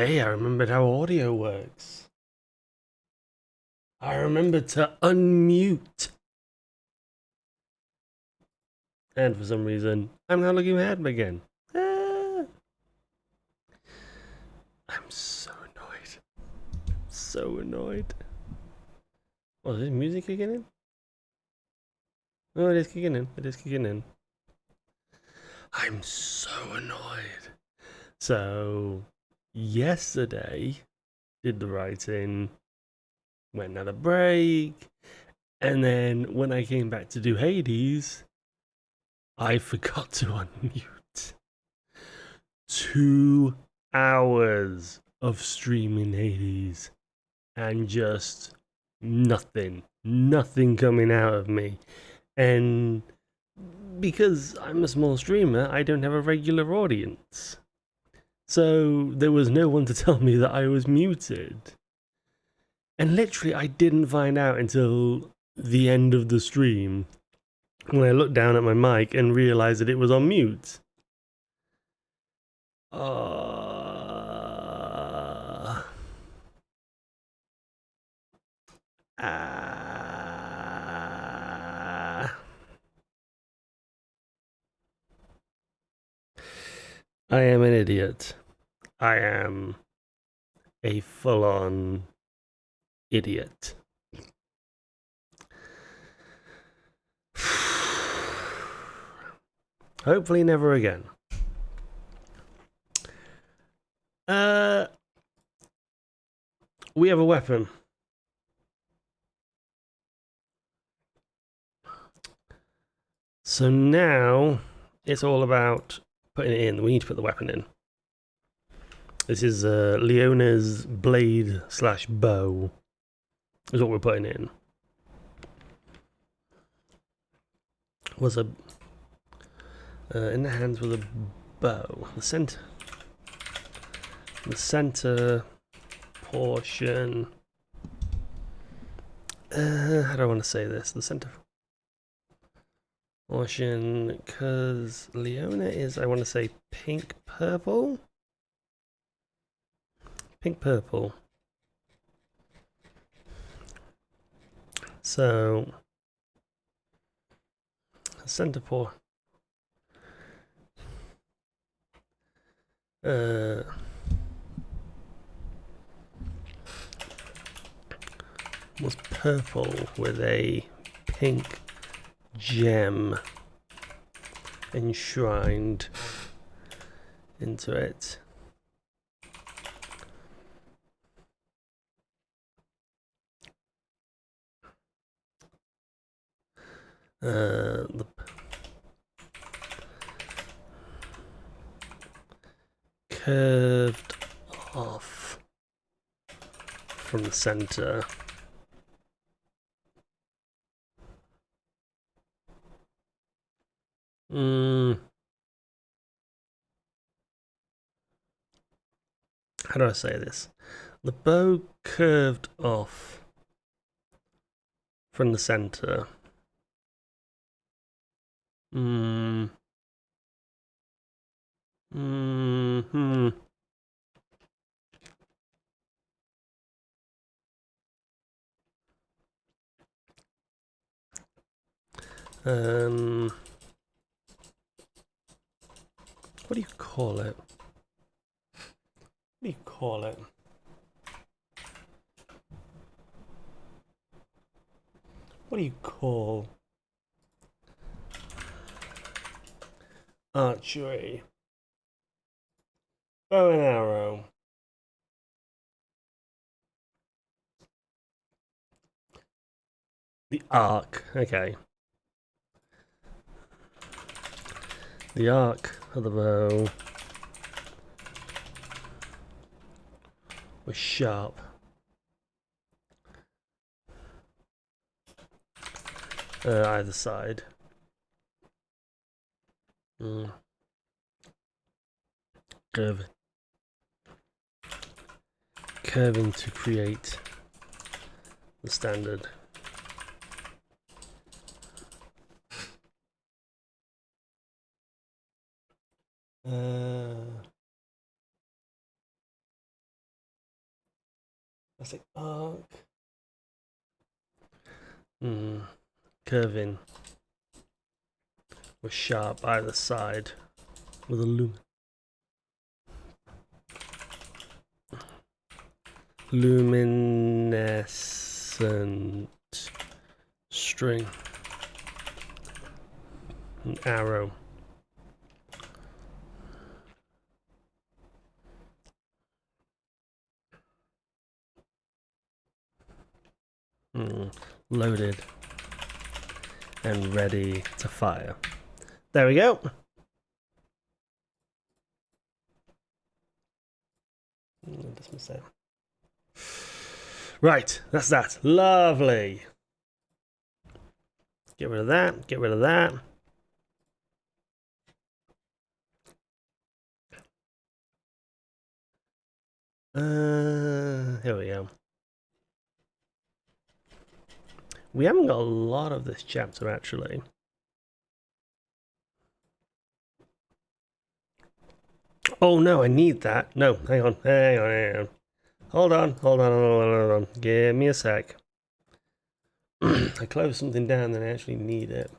Hey, I remembered how audio works. I remembered to unmute. And for some reason, I'm not looking at him again. Ah, I'm so annoyed. So annoyed. Oh, is this music kicking in? Oh, it is kicking in. It is kicking in. I'm so annoyed. So, yesterday, did the writing, went on a break, and then when I came back to do Hades, I forgot to unmute. 2 hours of streaming Hades and just nothing coming out of me. And because I'm a small streamer, I don't have a regular audience. So there was no one to tell me that I was muted. And literally, I didn't find out until the end of the stream when I looked down at my mic and realized that it was on mute. Uh, I am an idiot. I am a full on idiot. Hopefully, never again. Uh, we have a weapon. So now it's all about putting it in. We need to put the weapon in. This is Leona's blade / bow. Is what we're putting in. Was a in the hands with a bow. The center portion. How do I want to say this? The center portion, because Leona is, I want to say, pink purple. Pink purple. So, center portion. Was purple with a pink gem enshrined into it. The curved off from the center. How do I say this? The bow curved off from the center. Hmm. What do you call it? What do you call it? What do you call archery? Bow and arrow. The arc. Okay. The arc of the bow was sharp. Either side. Curving. Curving to create the standard. Classic arc. Curving. With sharp either side. With a luminescent string. An arrow. Loaded and ready to fire. There we go. Right, that's that. Lovely. Get rid of that. Get rid of that. Here we go. We haven't got a lot of this chapter, actually. Oh, no, I need that. No, hang on. Hold on. Give me a sec. I closed something down and I actually need it.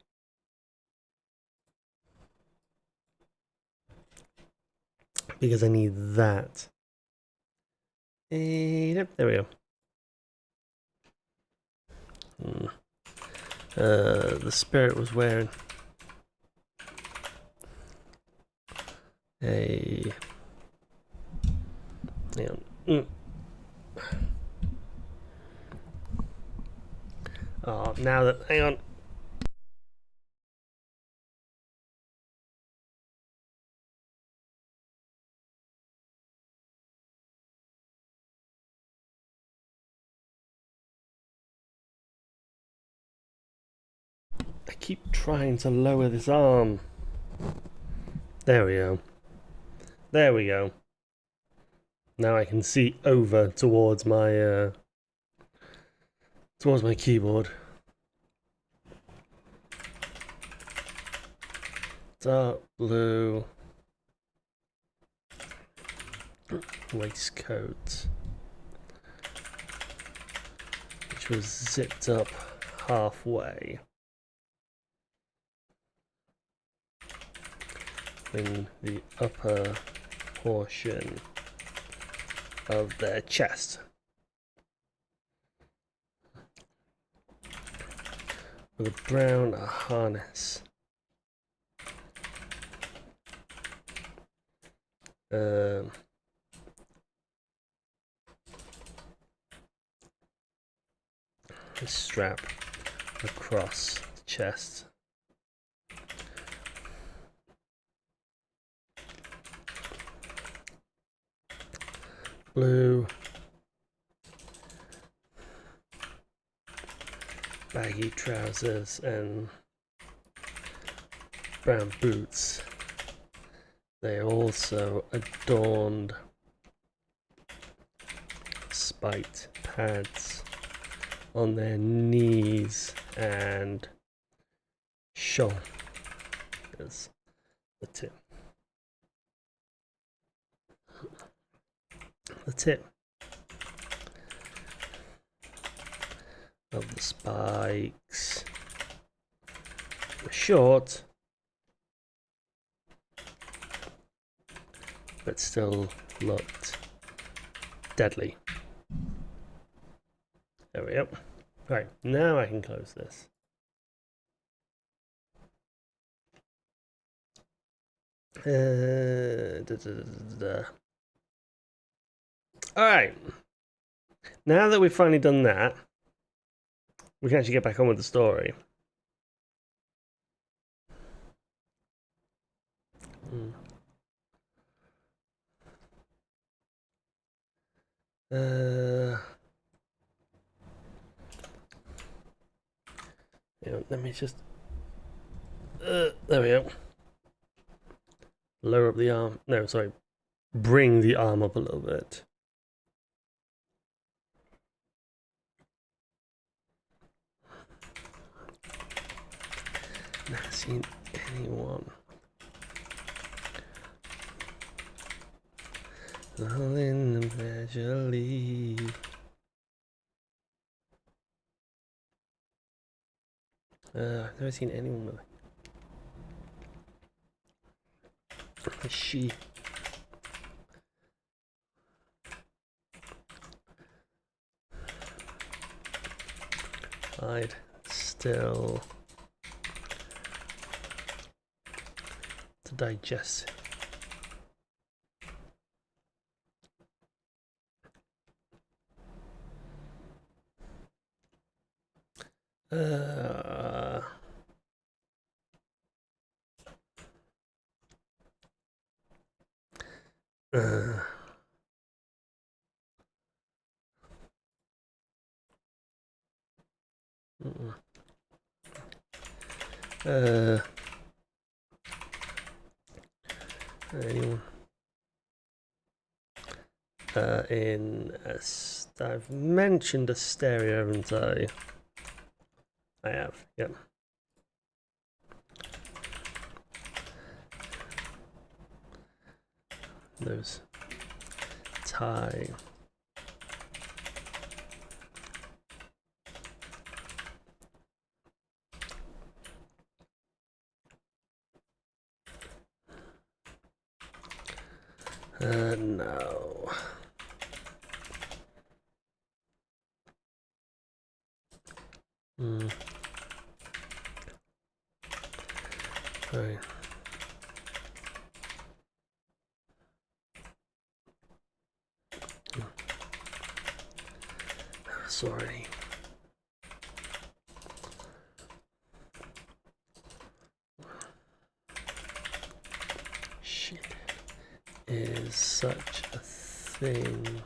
Because I need that. There we go. The spirit was wearing a... Hang on. Oh, now that... Hang on. I keep trying to lower this arm. There we go. There we go. Now I can see over towards my keyboard. Dark blue waistcoat, which was zipped up halfway in the upper portion of their chest. With a brown harness. A strap across the chest. Blue baggy trousers and brown boots. They also adorned spiked pads on their knees and shoulders. The tip. The tip of the spikes were short, but still looked deadly. There we go. Right, now I can close this. Alright. Now that we've finally done that, we can actually get back on with the story. Let me just... there we go. Lower up the arm. No, sorry. Bring the arm up a little bit. Not seen anyone. All in the measure leave. I've never seen anyone with a she. I'd still to digest. Uh, uh, anyone? I've mentioned a stereo, haven't I? I have, yep. Those tie. No. Right. Sorry. Shit. Is such a thing.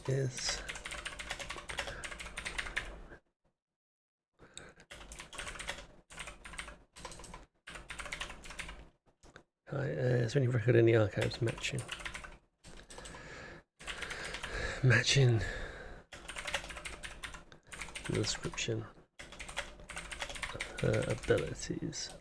Is is there any record in the archives matching the description of her abilities?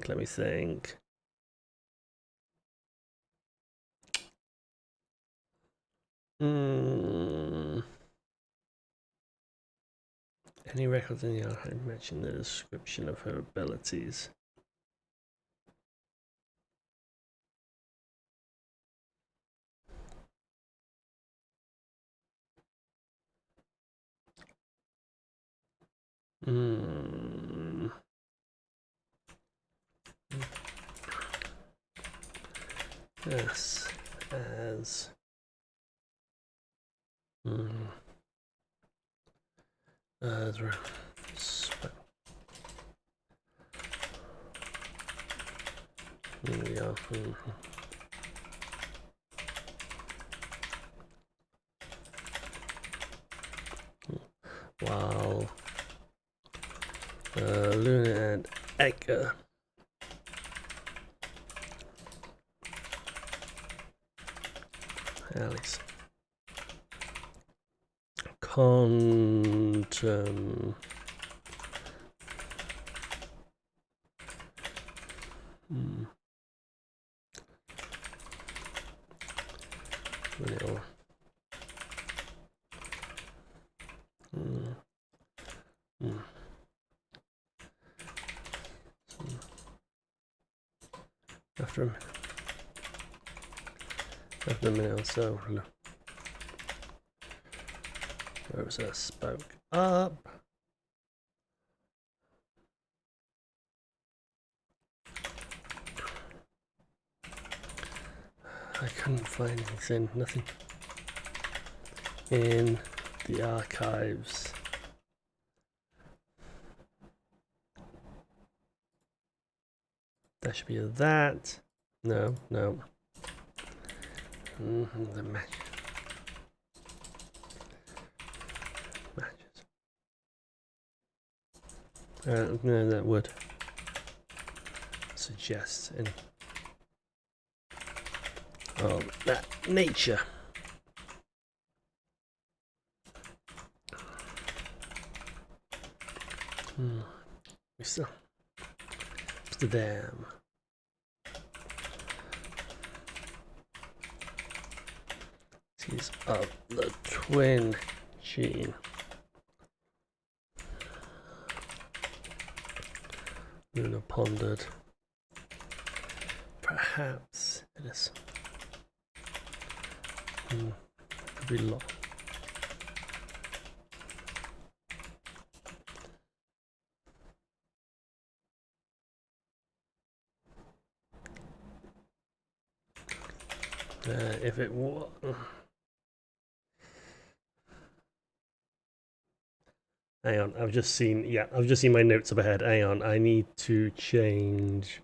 Let me think. Any records in the archive matching the description of her abilities? Yes, as yeah. Wow. Luna and Edgar. Alice. Quantum. Vanilla. After a minute or so, Rosa spoke up. I couldn't find nothing in the archives. That should be that. No. The matches. No, that would suggest any of that nature. Mr. Amsterdam. Seas of the twin gene. Luna pondered. Perhaps it is. Could be long. If it was. Hang on, I've just seen my notes up ahead. Hang on, I need to change.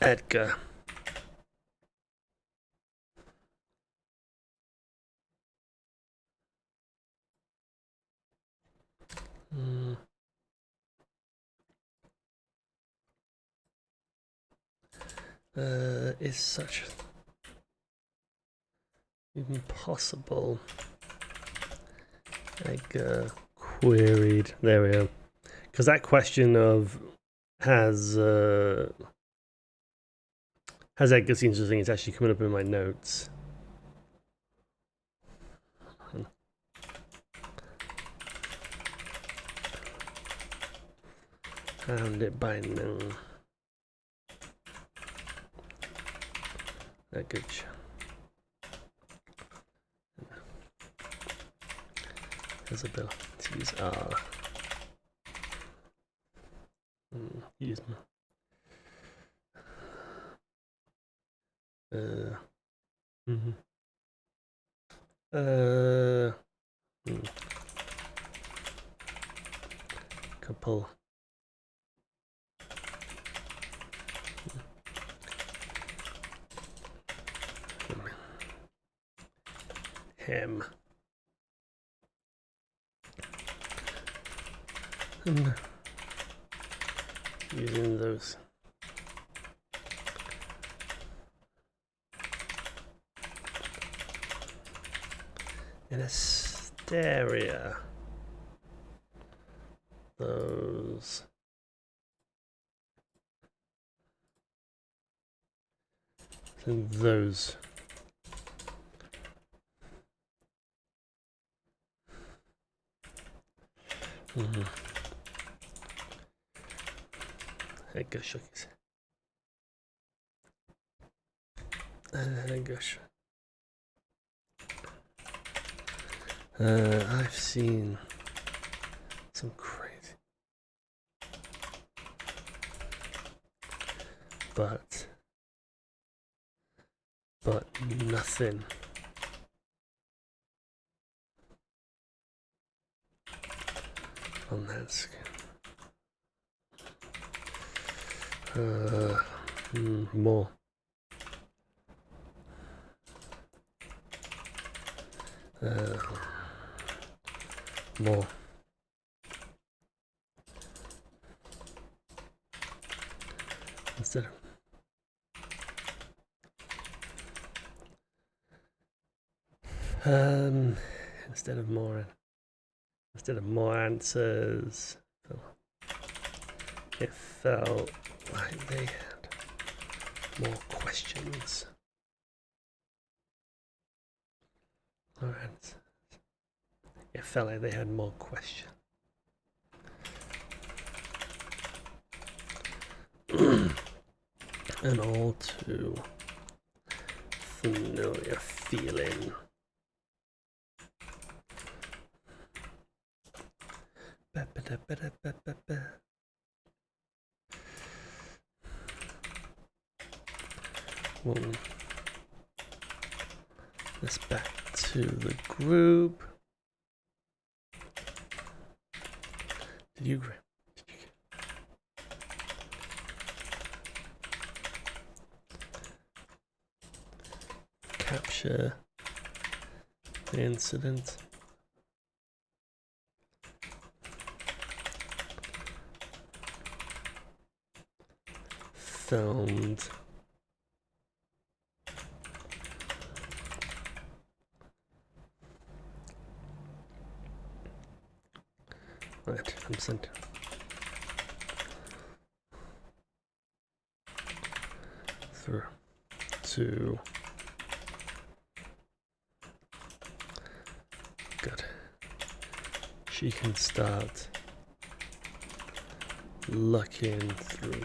Edgar. Is such even possible? Edgar queried. There we go. Because that question of has Edgar seen such a thing? It's actually coming up in my notes. Found it by now. Good. His abilities are use my couple him and using those in Asteria, those and those Edgar shook his head. Gosh. I've seen some crazy, but nothing on that scale. More. More. Instead of more answers, it felt like they had more questions. More answers. It felt like they had more questions. An all too familiar feeling. Well, this back to the group. Did you capture the incident. Filmed. Right, I'm sent. Through to good. She can start looking through.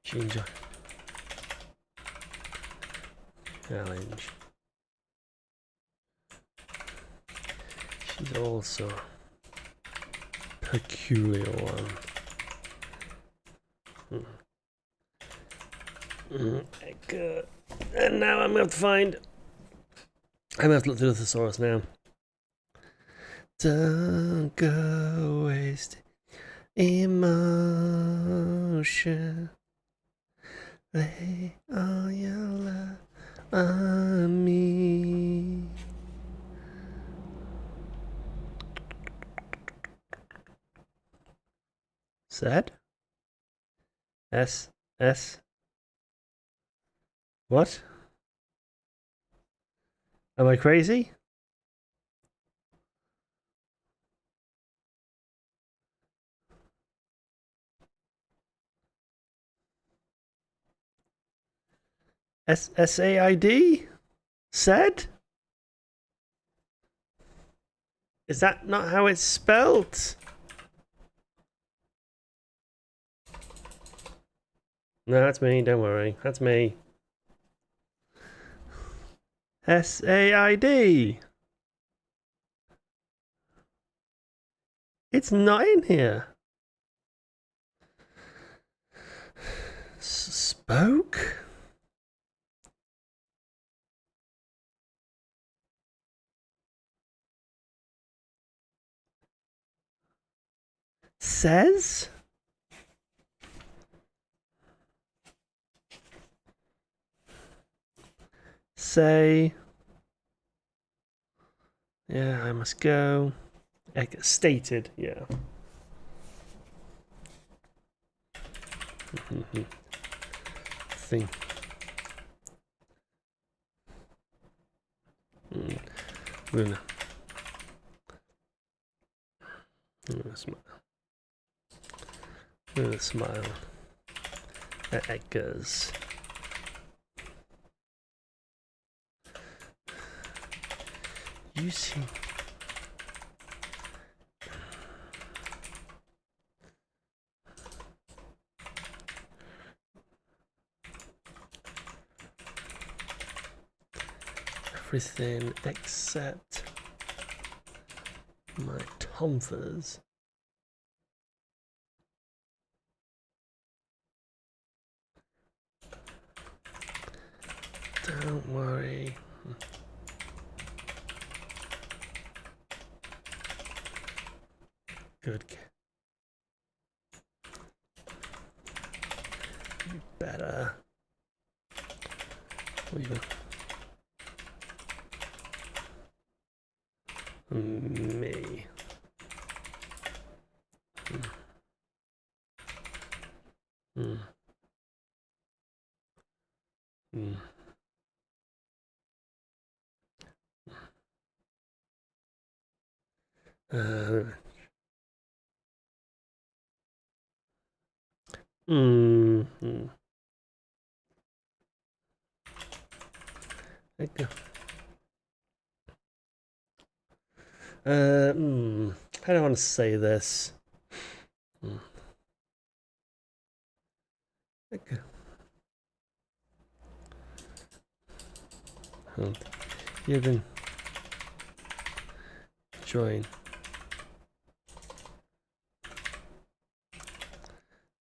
She enjoy challenge. She's also peculiar one. Good. And now I'm gonna have to find. I'm gonna have to look through the thesaurus now. Don't go waste emotion. Lay all your love on me. Sad? S. What? Am I crazy? SAID? Said? Is that not how it's spelled? No, that's me, don't worry. That's me. SAID. It's not in here. Spoke? Says? Say. Yeah, I must go. Stated, yeah. Thing. Luna. Smile. Smile. Eggers. You see. Everything except my tomfers. Don't worry. Good. You better. What are you me. Okay. How do I want to say this? Okay. You've been enjoying.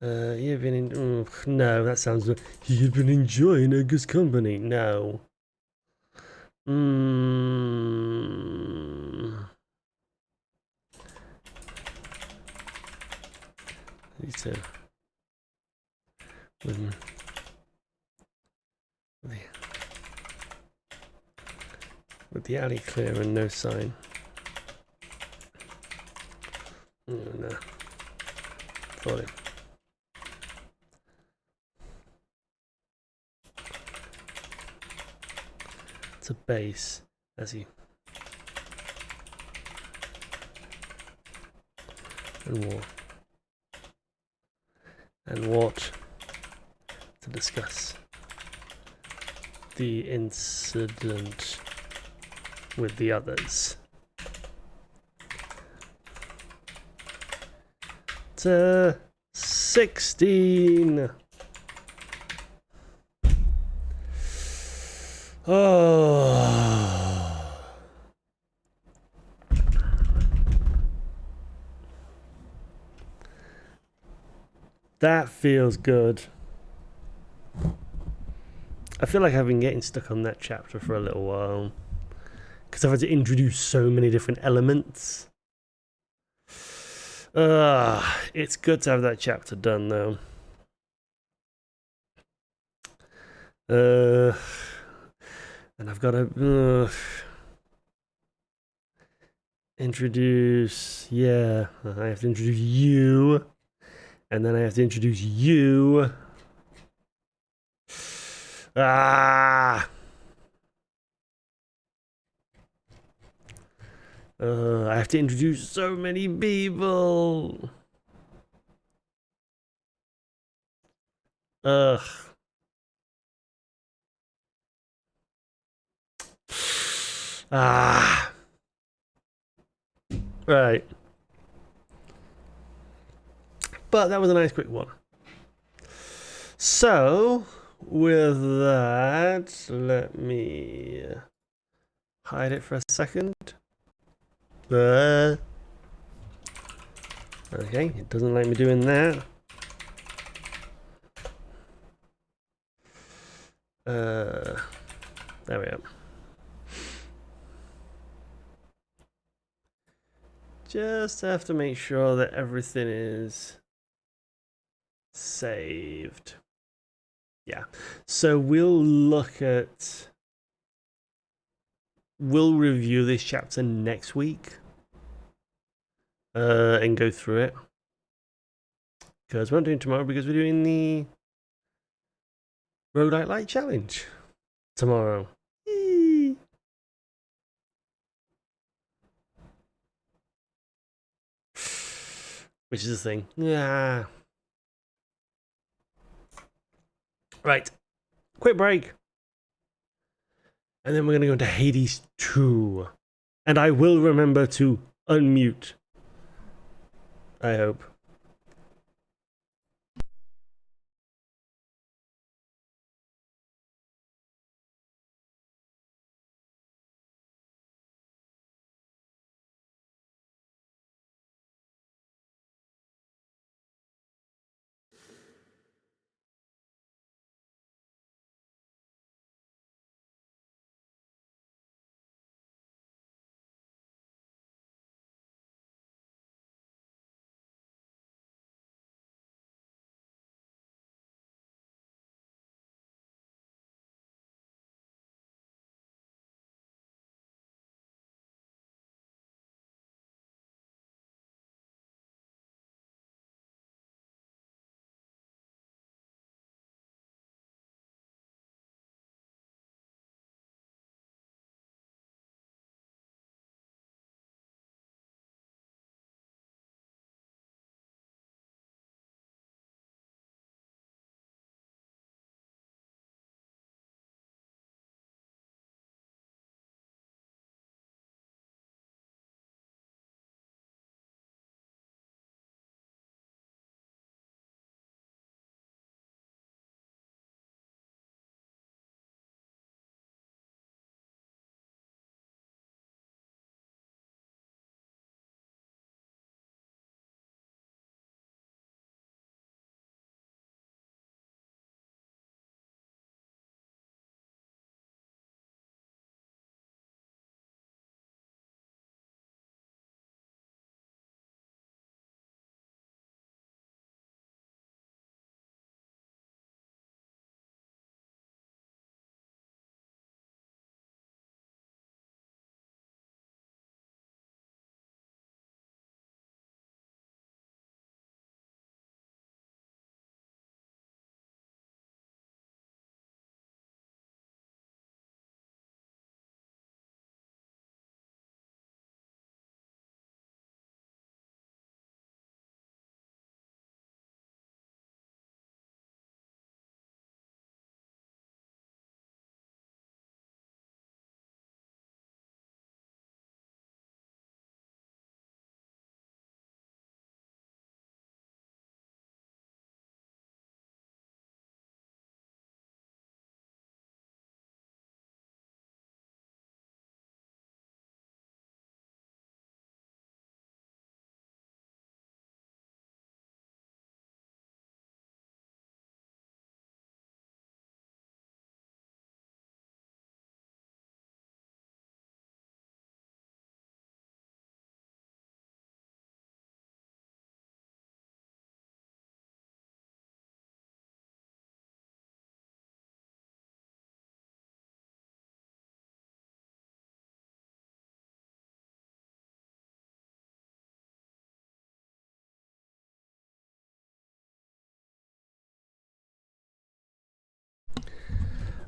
You've been in. No, that sounds. You've been enjoying Edgar's company. No. Need to with the alley clear and no sign. Oh no. Falling. It's a base, as he and walk to discuss the incident with the others. To 16. Oh. That feels good. I feel like I've been getting stuck on that chapter for a little while because I've had to introduce so many different elements. It's good to have that chapter done though. And I've got to introduce, yeah, I have to introduce you, and then I have to introduce you. I have to introduce so many people. Ugh. Right. But that was a nice quick one. So, with that, let me hide it for a second. Okay, it doesn't like me doing that. There we go. Just have to make sure that everything is saved. Yeah. So we'll review this chapter next week. And go through it. Because we're not doing tomorrow because we're doing the Rhodite Light Challenge tomorrow. Eee. Which is the thing. Yeah. Right. Quick break. And then we're going to go into Hades 2. And I will remember to unmute. I hope.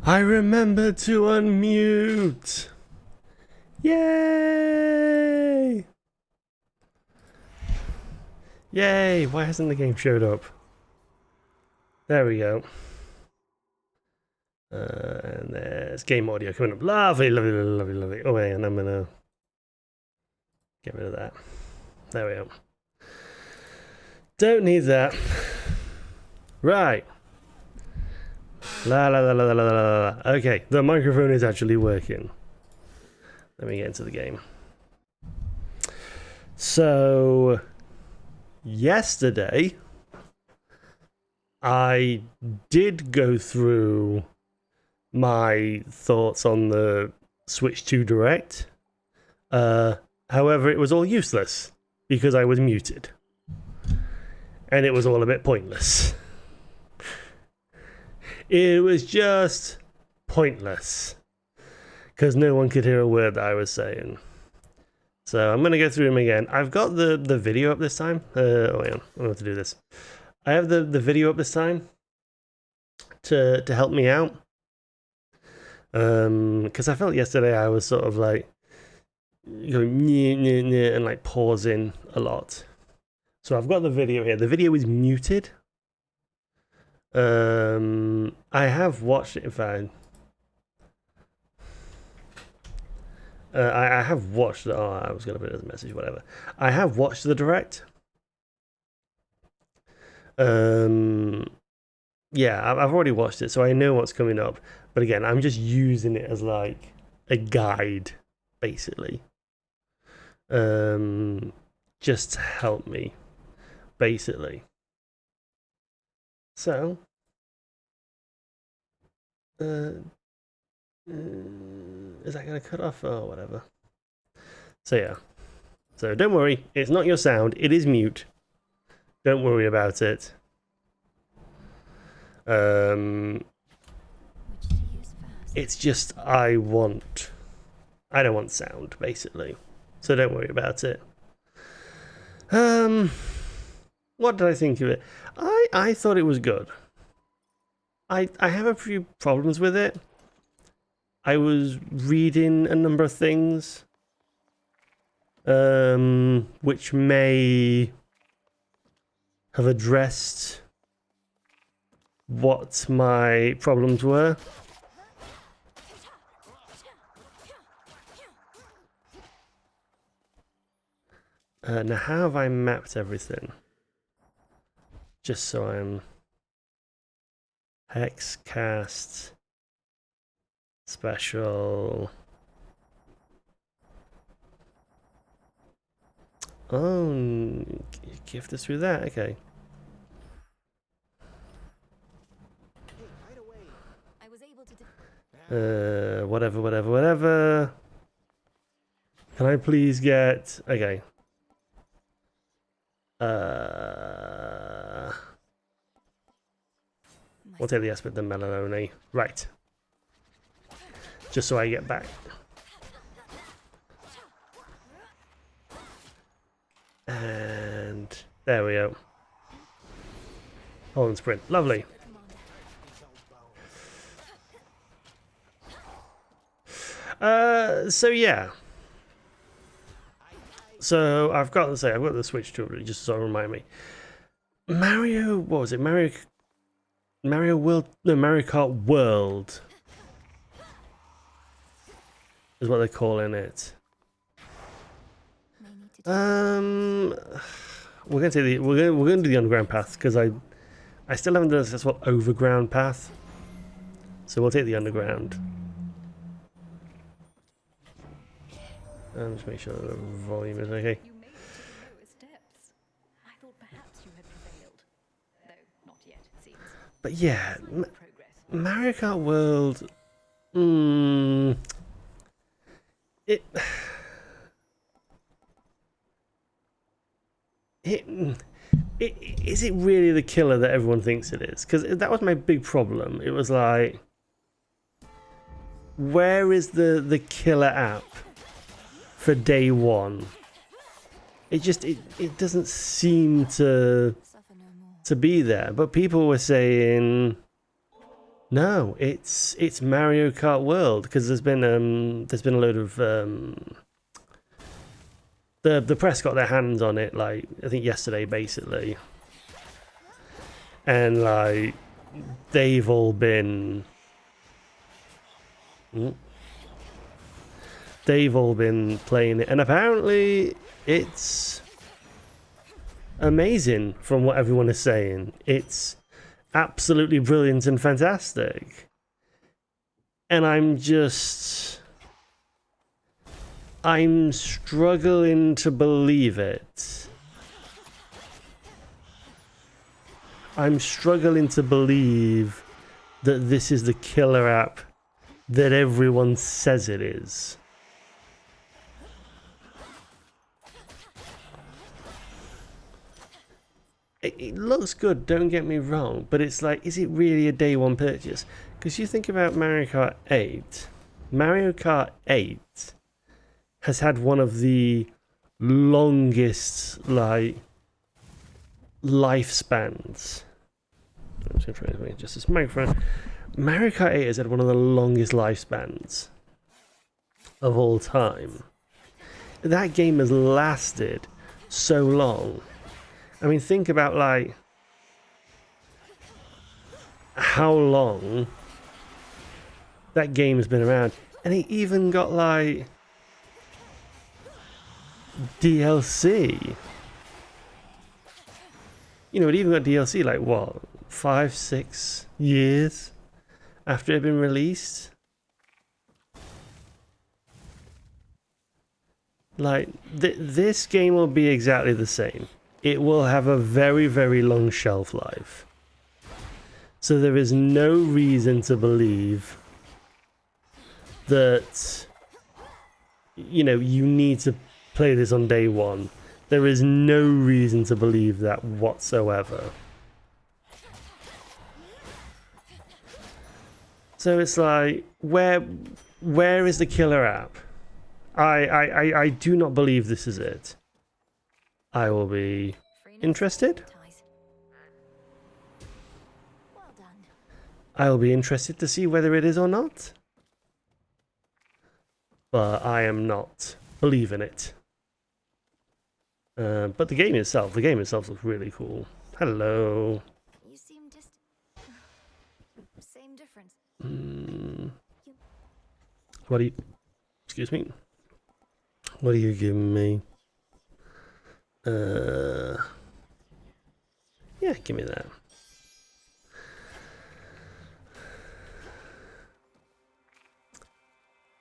I remember to unmute. Yay! Yay! Why hasn't the game showed up? There we go. And there's game audio coming up. Lovely, lovely, lovely, lovely. Oh, wait, and I'm gonna get rid of that. There we go. Don't need that. Right. La la la la la la la. Okay, the microphone is actually working. Let me get into the game. So, yesterday, I did go through my thoughts on the Switch 2 Direct. However, it was all useless because I was muted. And it was all a bit pointless. It was just pointless. Because no one could hear a word that I was saying. So I'm going to go through them again. I've got the video up this time. Oh, yeah, I want to do this. I have the video up this time to help me out. Because I felt yesterday I was sort of like going nyeh, and like pausing a lot. So I've got the video here. The video is muted. I have watched it, in fact. I have watched. Oh, I was going to put it as a message, whatever. I have watched the direct. Yeah, I've already watched it, so I know what's coming up. But again, I'm just using it as like a guide, basically. Just to help me, basically. So, is that going to cut off? Oh, whatever. So yeah. So don't worry, it's not your sound. It is mute. Don't worry about it. It's just I don't want sound, basically. So don't worry about it. What did I think of it? I thought it was good. I have a few problems with it. I was reading a number of things, which may have addressed what my problems were. Now, how have I mapped everything? Just so I'm hex cast special. Oh, gift us through that. Okay. Whatever. Can I please get... Okay. We'll take the aspect of Melanie. Right. Just so I get back. And there we go. Hold and sprint. Lovely. So yeah. So I've got the Switch 2 just to sort of remind me. Mario, what was it? Mario Kart World is what they're calling it. We're gonna do the underground path because I still haven't done a successful overground path. So we'll take the underground. Just make sure the volume is okay. You made it to the lowest depths. I thought perhaps you had prevailed, though not yet, it seems. But yeah, Progress. Mario Kart World. Is it really the killer that everyone thinks it is? Because that was my big problem. It was like, where is the killer app for day one? It doesn't seem to be there. But people were saying No, it's Mario Kart World, because there's been a load of the press got their hands on it, like I think yesterday basically, and like they've all been playing it, and apparently it's amazing from what everyone is saying. It's absolutely brilliant and fantastic. And I'm struggling to believe it. I'm struggling to believe that this is the killer app that everyone says it is. It looks good, don't get me wrong, but it's like, is it really a day one purchase? Because you think about Mario Kart 8. Mario Kart 8 has had one of the longest, like, lifespans. Just this microphone. Mario Kart 8 has had one of the longest lifespans of all time. That game has lasted so long. I mean, think about, like, how long that game has been around. And it even got, like, DLC. You know, it even got DLC, like, what, 5-6 years after it had been released? Like, this game will be exactly the same. It will have a very, very long shelf life. So there is no reason to believe that, you know, you need to play this on day one. There is no reason to believe that whatsoever. So it's like, where is the killer app? I do not believe this is it. I will be interested. Well done. I will be interested to see whether it is or not. But I am not believing it. But the game itself looks really cool. Hello. You seem just same difference. What are you... Excuse me. What are you giving me? Yeah, give me that.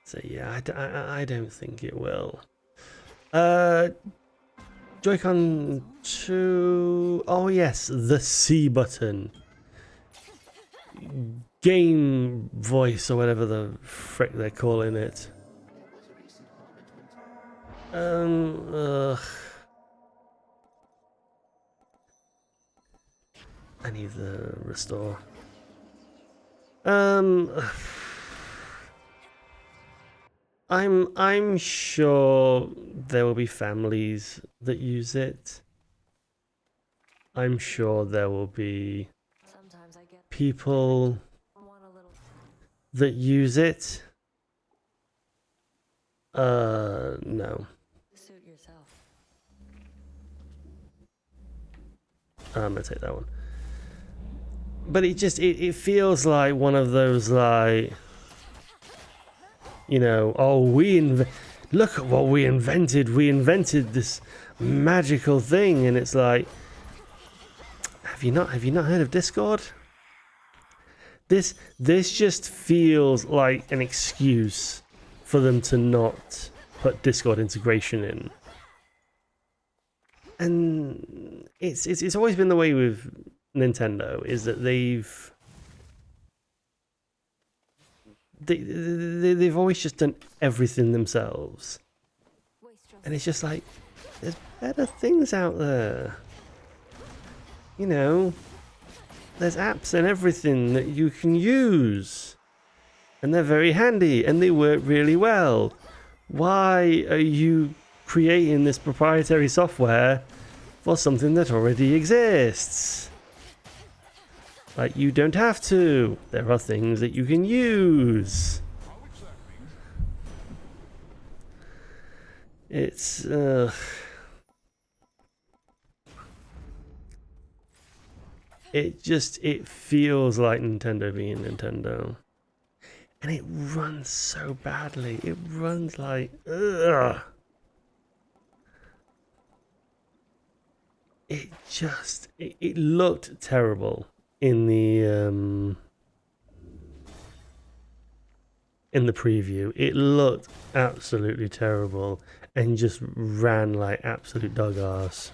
So yeah, I don't think it will. Joy-Con 2... Oh yes, the C button. Game voice or whatever the frick they're calling it. I need the restore. I'm sure there will be families that use it. I'm sure there will be people that use it. No. Suit yourself. I'm gonna take that one. But it feels like one of those, like, you know, oh, look at what we invented. We invented this magical thing, and it's like, have you not heard of Discord? This just feels like an excuse for them to not put Discord integration in. And it's always been the way with Nintendo, is that they've always just done everything themselves. And it's just like, there's better things out there. You know, there's apps and everything that you can use. And they're very handy and they work really well. Why are you creating this proprietary software for something that already exists? Like, you don't have to. There are things that you can use. It's it feels like Nintendo being Nintendo. And it runs so badly. It runs like ugh. It looked terrible in the preview. It looked absolutely terrible and just ran like absolute dog arse.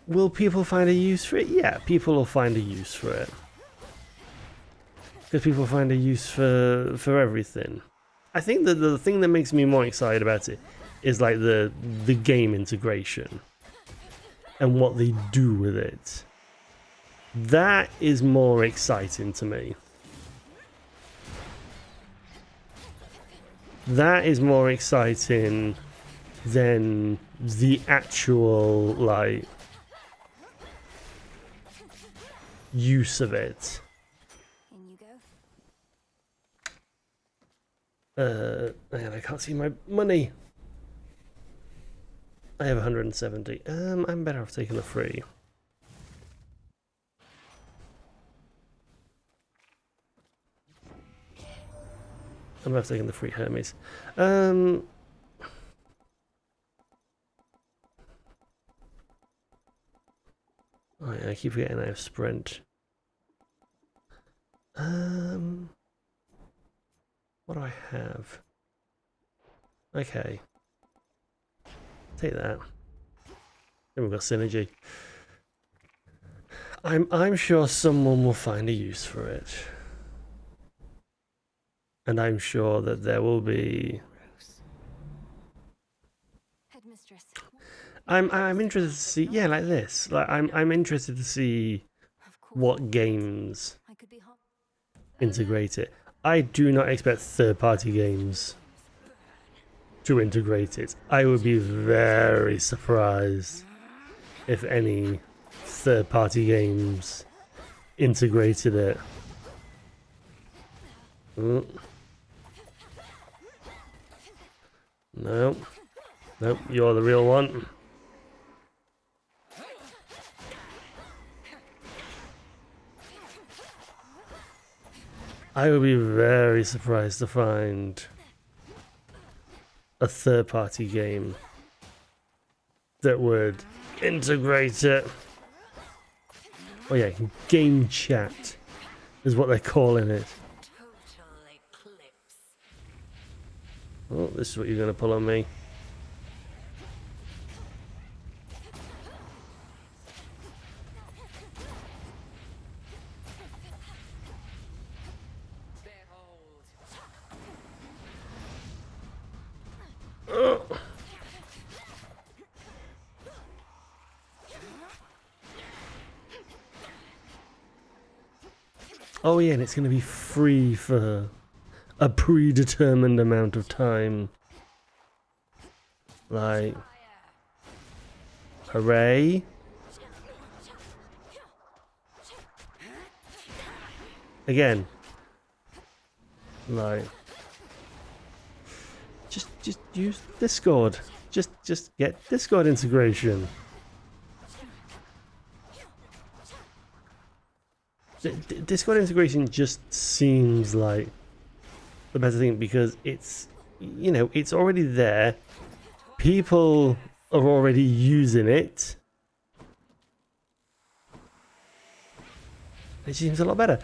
Will people find a use for it? Yeah, people will find a use for it. Because people find a use for everything. I think that the thing that makes me more excited about it is like the game integration and what they do with it. That is more exciting to me. That is more exciting than the actual like use of it. And I can't see my money. I have 170. I'm better off taking the free. I'm better off taking the free Hermes. Oh yeah, I keep forgetting I have sprint. What do I have? Okay. Take that. Then we've got synergy. I'm sure someone will find a use for it. And I'm sure that there will be. Headmistress. I'm interested to see, yeah, like this. Like I'm interested to see what games I could be hot. integrate it. I do not expect third-party games to integrate it. I would be very surprised if any third-party games integrated it. No. Nope, you're the real one. I would be very surprised to find a third-party game that would integrate it. Oh yeah, game chat is what they're calling it. Oh, this is what you're going to pull on me. Oh yeah, and it's going to be free for a predetermined amount of time. Like, hooray. Again. Like, just use Discord. Just get Discord integration. Discord integration just seems like the better thing because it's, you know, it's already there. People are already using it. It seems a lot better.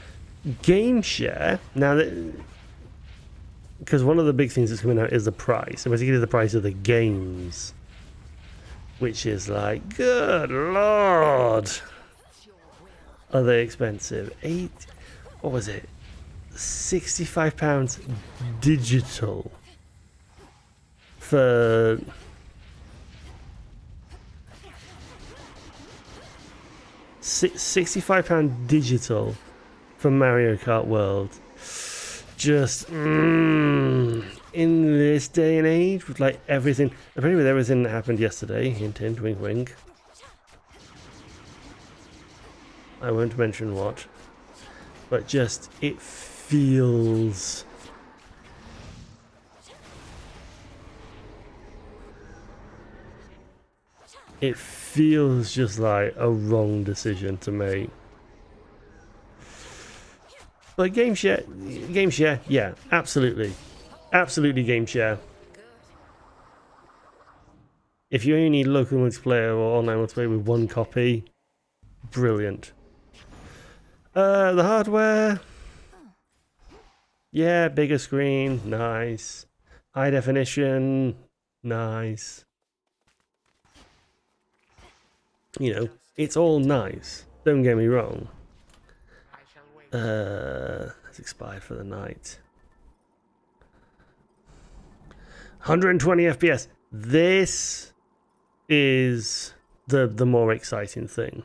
Game share, now that, because one of the big things that's coming out is the price, and basically the price of the games, which is like, good lord. Are they expensive? What was it? £65 digital for £65 digital for Mario Kart World. Just in this day and age, with like everything, apparently with everything that happened yesterday, hint hint, wink wink. I won't mention what, but just it feels. It feels just like a wrong decision to make. But game share, yeah, absolutely. Absolutely game share. If you only need local multiplayer or online multiplayer with one copy, brilliant. The hardware, yeah, bigger screen, nice. High definition, nice. You know, it's all nice. Don't get me wrong. It's expired for the night. 120 FPS. This is the more exciting thing.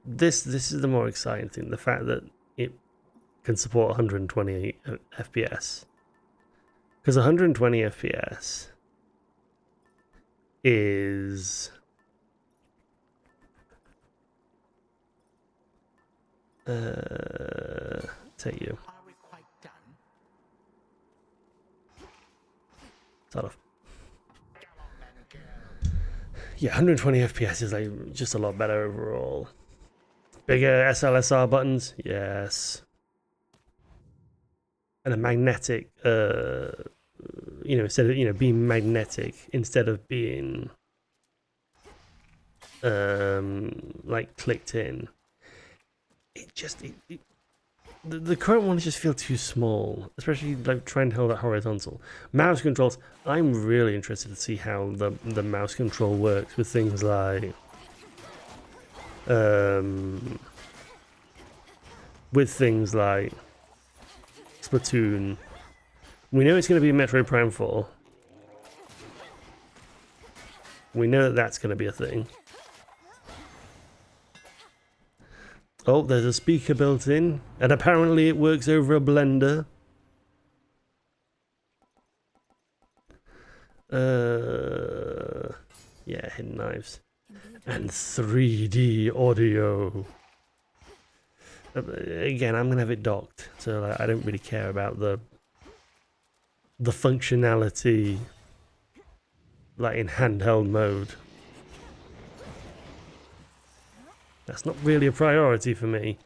This is the more exciting thing. The fact that it can support 120 FPS. Because 120 FPS is take you. Start off. Yeah, 120 FPS is like just a lot better overall. Bigger SLSR buttons, yes. And a magnetic, instead of being magnetic instead of being like clicked in. The current ones just feel too small, especially like trying to hold that horizontal. Mouse controls, I'm really interested to see how the mouse control works with things like Splatoon. We know it's going to be Metroid Prime 4. We know that that's going to be a thing. Oh, there's a speaker built in, and apparently it works over a blender. Yeah, hidden knives. And 3D audio. Again, I'm gonna have it docked, so like, I don't really care about the functionality, like in handheld mode. That's not really a priority for me.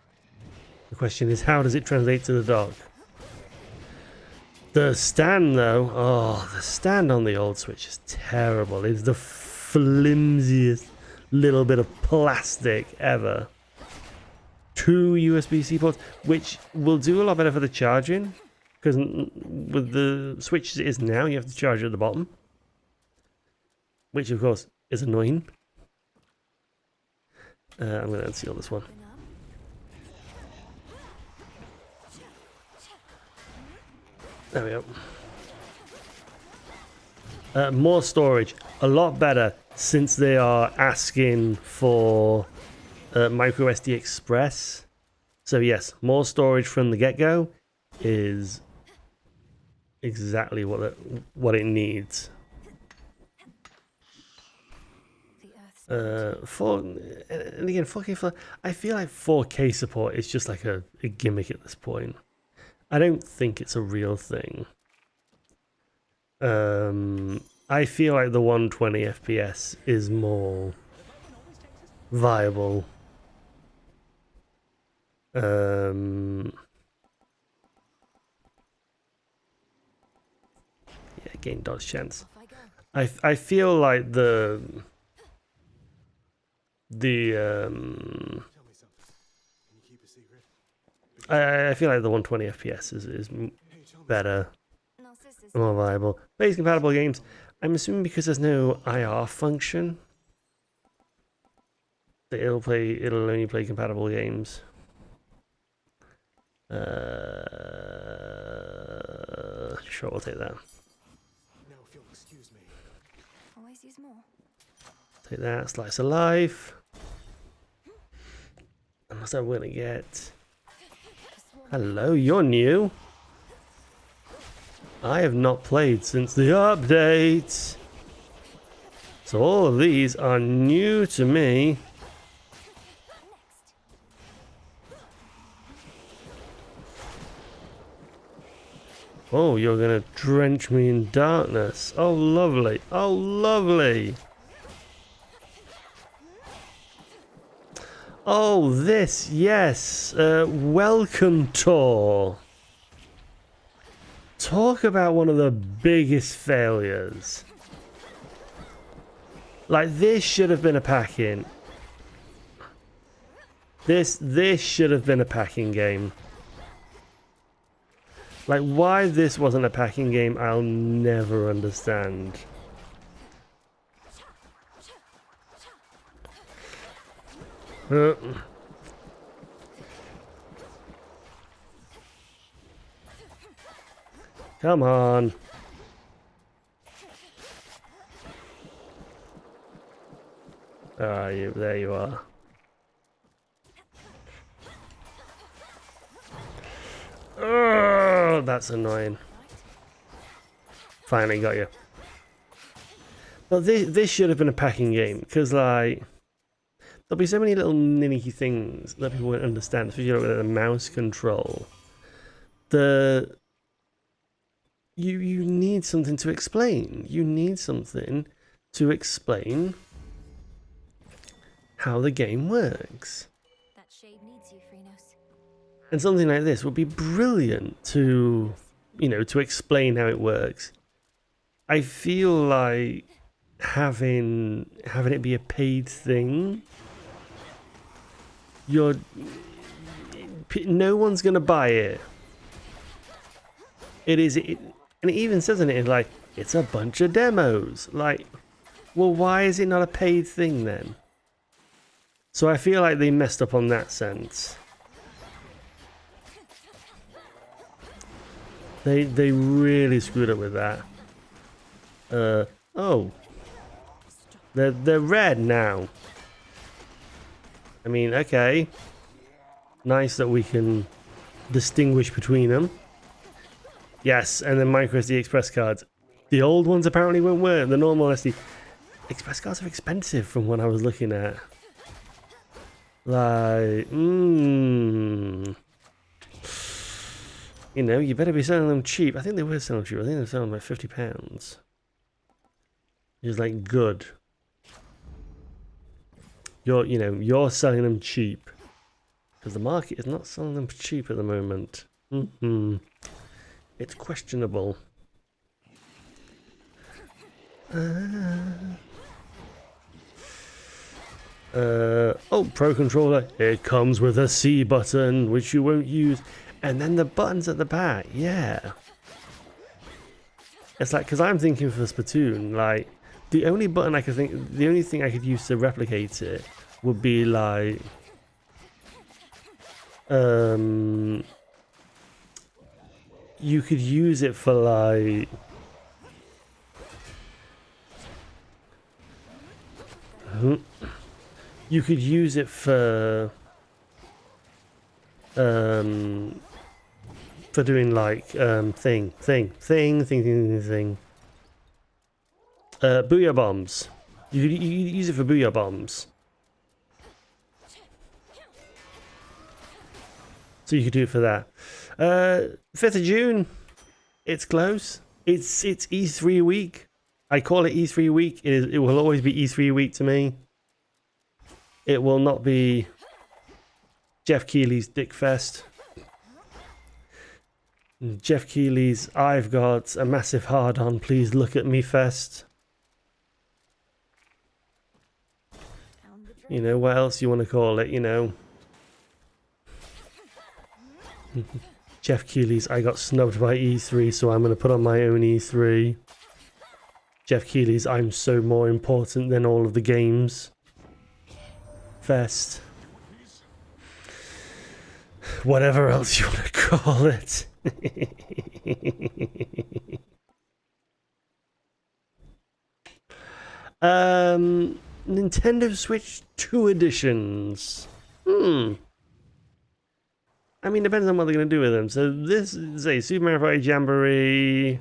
The question is, how does it translate to the dock? The stand, though, the stand on the old Switch is terrible. It's the flimsiest little bit of plastic ever. 2 USB-C ports, which will do a lot better for the charging, because with the Switch as it is now, you have to charge at the bottom, which of course is annoying. I'm going to unseal this one. There we go. More storage, a lot better, since they are asking for micro SD Express. So yes, more storage from the get-go is exactly what it needs. And again, 4K. I feel like 4K support is just like a gimmick at this point. I don't think it's a real thing. I feel like the 120 FPS is more viable. Yeah, gain dodge chance. I feel like I feel like the 120 FPS is better, more viable. Base compatible games. I'm assuming because there's no IR function, that it'll only play compatible games. Sure, we'll take that. Now, if you'll excuse me. Always use more. Take that, slice of life. Unless I'm gonna get. Hello, you're new. I have not played since the update. So all of these are new to me. Oh, you're gonna drench me in darkness. Oh, lovely. Oh, lovely. Oh, this, yes. Welcome tour. Talk about one of the biggest failures. Like, this should have been a pack-in. This should have been a packing game. Like, why this wasn't a packing game, I'll never understand. Come on. Ah, there you are. Oh, that's annoying. Finally got you. But this should have been a packing game, because, like, there'll be so many little nitty things that people won't understand, especially with the mouse control. You need something to explain. You need something to explain how the game works. That shade needs you, Phrynos. And something like this would be brilliant to, you know, to explain how it works. I feel like having it be a paid thing, no one's gonna buy it. And it even says in it, like, it's a bunch of demos. Like, well, why is it not a paid thing then? So I feel like they messed up on that sense. They really screwed up with that. Oh. They're red now. I mean, okay. Nice that we can distinguish between them. Yes, and then microSD Express cards. The old ones apparently won't work. The normal SD Express cards are expensive from what I was looking at. Like, you know, you better be selling them cheap. I think they were selling cheap. I think they were selling like £50. It's like good. You're selling them cheap because the market is not selling them cheap at the moment. It's questionable. Oh, Pro Controller. It comes with a C button, which you won't use. And then the buttons at the back. Yeah. It's like, because I'm thinking for Splatoon, like, the only button I could think, the only thing I could use to replicate it would be like, you could use it for like, you could use it for doing like thing. Booyah bombs. You could use it for booyah bombs. So you could do it for that. 5th of June. It's close. It's E3 week. I call it E3 week. It will always be E3 week to me. It will not be Jeff Keighley's Dick Fest. Jeff Keighley's I've got a massive hard on, please look at me fest. You know, what else you want to call it, you know. Jeff Keighley's I got snubbed by E3, so I'm going to put on my own E3. Jeff Keighley's I'm so more important than all of the games. Fest. Whatever else you want to call it. Nintendo Switch 2 editions. I mean, depends on what they're going to do with them. So this is a Super Mario Party Jamboree.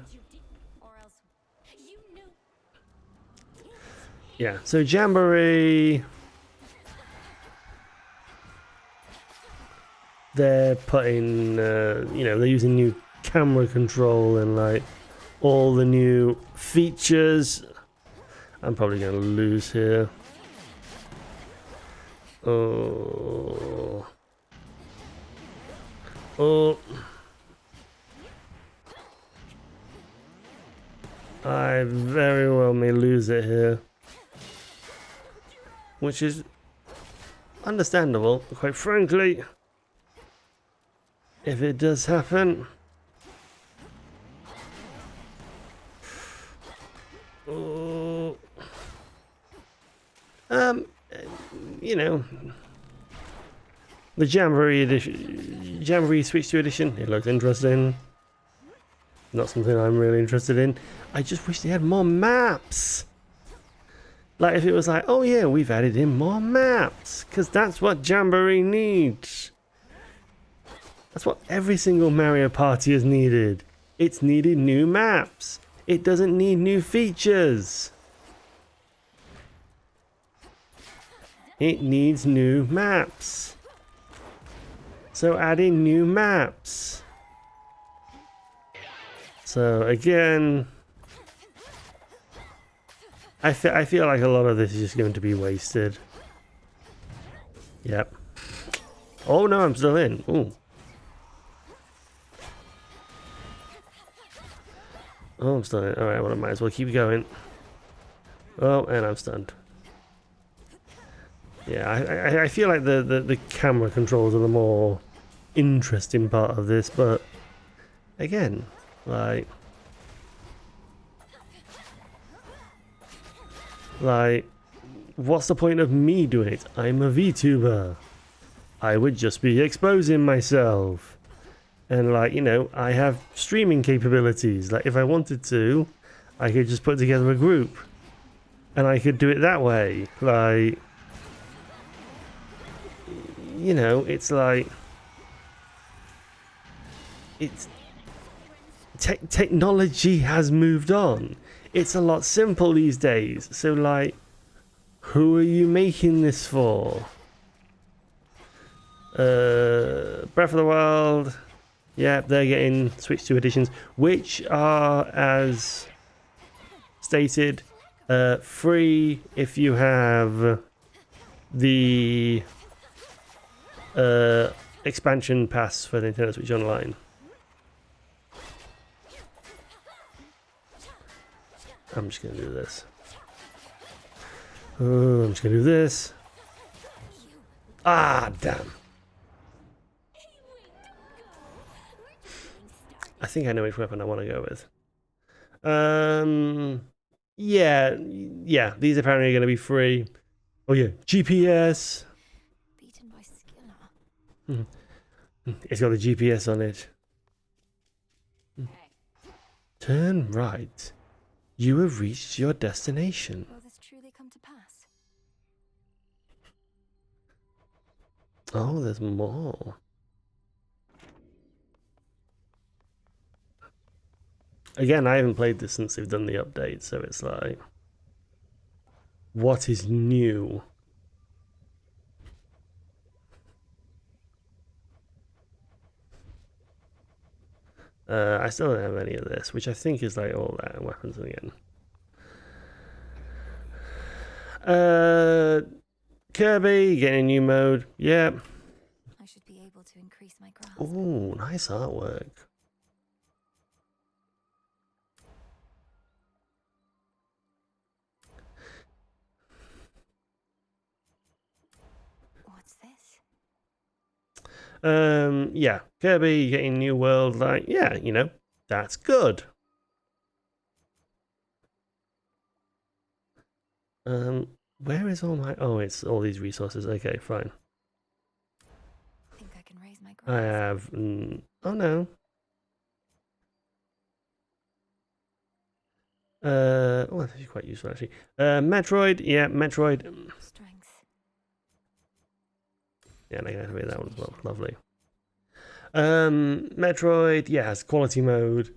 yeah, so Jamboree, they're putting, you know, they're using new camera control and like all the new features. I'm probably going to lose here. Oh. Oh. I very well may lose it here. Which is understandable, quite frankly. If it does happen. Oh. You know, the Jamboree edition, Jamboree Switch 2 edition, it looks interesting. Not something I'm really interested in. I just wish they had more maps. Like if it was like, oh yeah, we've added in more maps, because that's what Jamboree needs. That's what every single Mario Party has needed. It's needed new maps. It doesn't need new features. It needs new maps. So add in new maps. So again, I feel like a lot of this is just going to be wasted. Yep. Oh no, I'm still in. Ooh. Oh, I'm stunned. Alright, well I might as well keep going. Oh, and I'm stunned. Yeah, I feel like the camera controls are the more interesting part of this, but again, like what's the point of me doing it? I'm a VTuber. I would just be exposing myself. And like, you know, I have streaming capabilities. Like if I wanted to, I could just put together a group and I could do it that way. Like, you know, it's like it's technology has moved on. It's a lot simple these days. So like, who are you making this for? Breath of the Wild. Yeah, they're getting Switch 2 editions, which are, as stated, free if you have the expansion pass for Nintendo Switch Online. I'm just going to do this. Oh, I'm just going to do this. Ah, damn. I think I know which weapon I want to go with. Yeah, these apparently are going to be free. Oh yeah, GPS. Beaten by Skilla. It's got the GPS on it. Turn right. You have reached your destination. Will this truly come to pass? Oh, there's more. Again, I haven't played this since they've done the update, so it's like, what is new? I still don't have any of this, which I think is like all that weapons again. Kirby getting a new mode. Yeah. I should be able to increase my grasp. Ooh, nice artwork. What's this? Yeah, Kirby getting new world, like, yeah, you know, that's good. Where is all my, oh, it's all these resources. Okay, fine. I think I can raise my grasp. I have, oh no. Oh, that's actually quite useful actually. Metroid, yeah, Metroid. Strength. Yeah, and I can activate that one as well. Lovely. Metroid, yeah, has quality mode.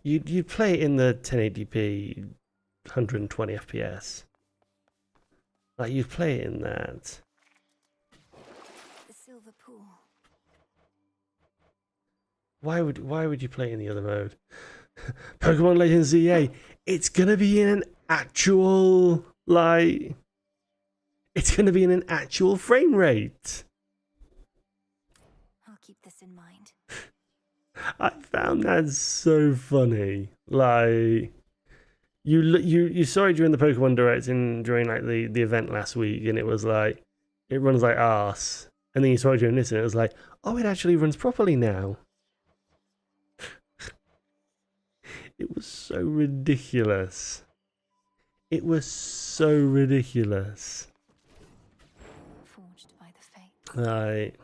You'd play it in the 1080p, 120 FPS. Like you play it in that. The silver pool. Why would you play it in the other mode? Pokemon Legends ZA. It's gonna be in an actual like. It's gonna be in an actual frame rate. I'll keep this in mind. I found that so funny. Like you saw it during the Pokemon Direct and during like the event last week, and it was like it runs like arse. And then you saw it during this, and it was like, oh, it actually runs properly now. It was so ridiculous. It was so ridiculous. Forged by the fates. Like.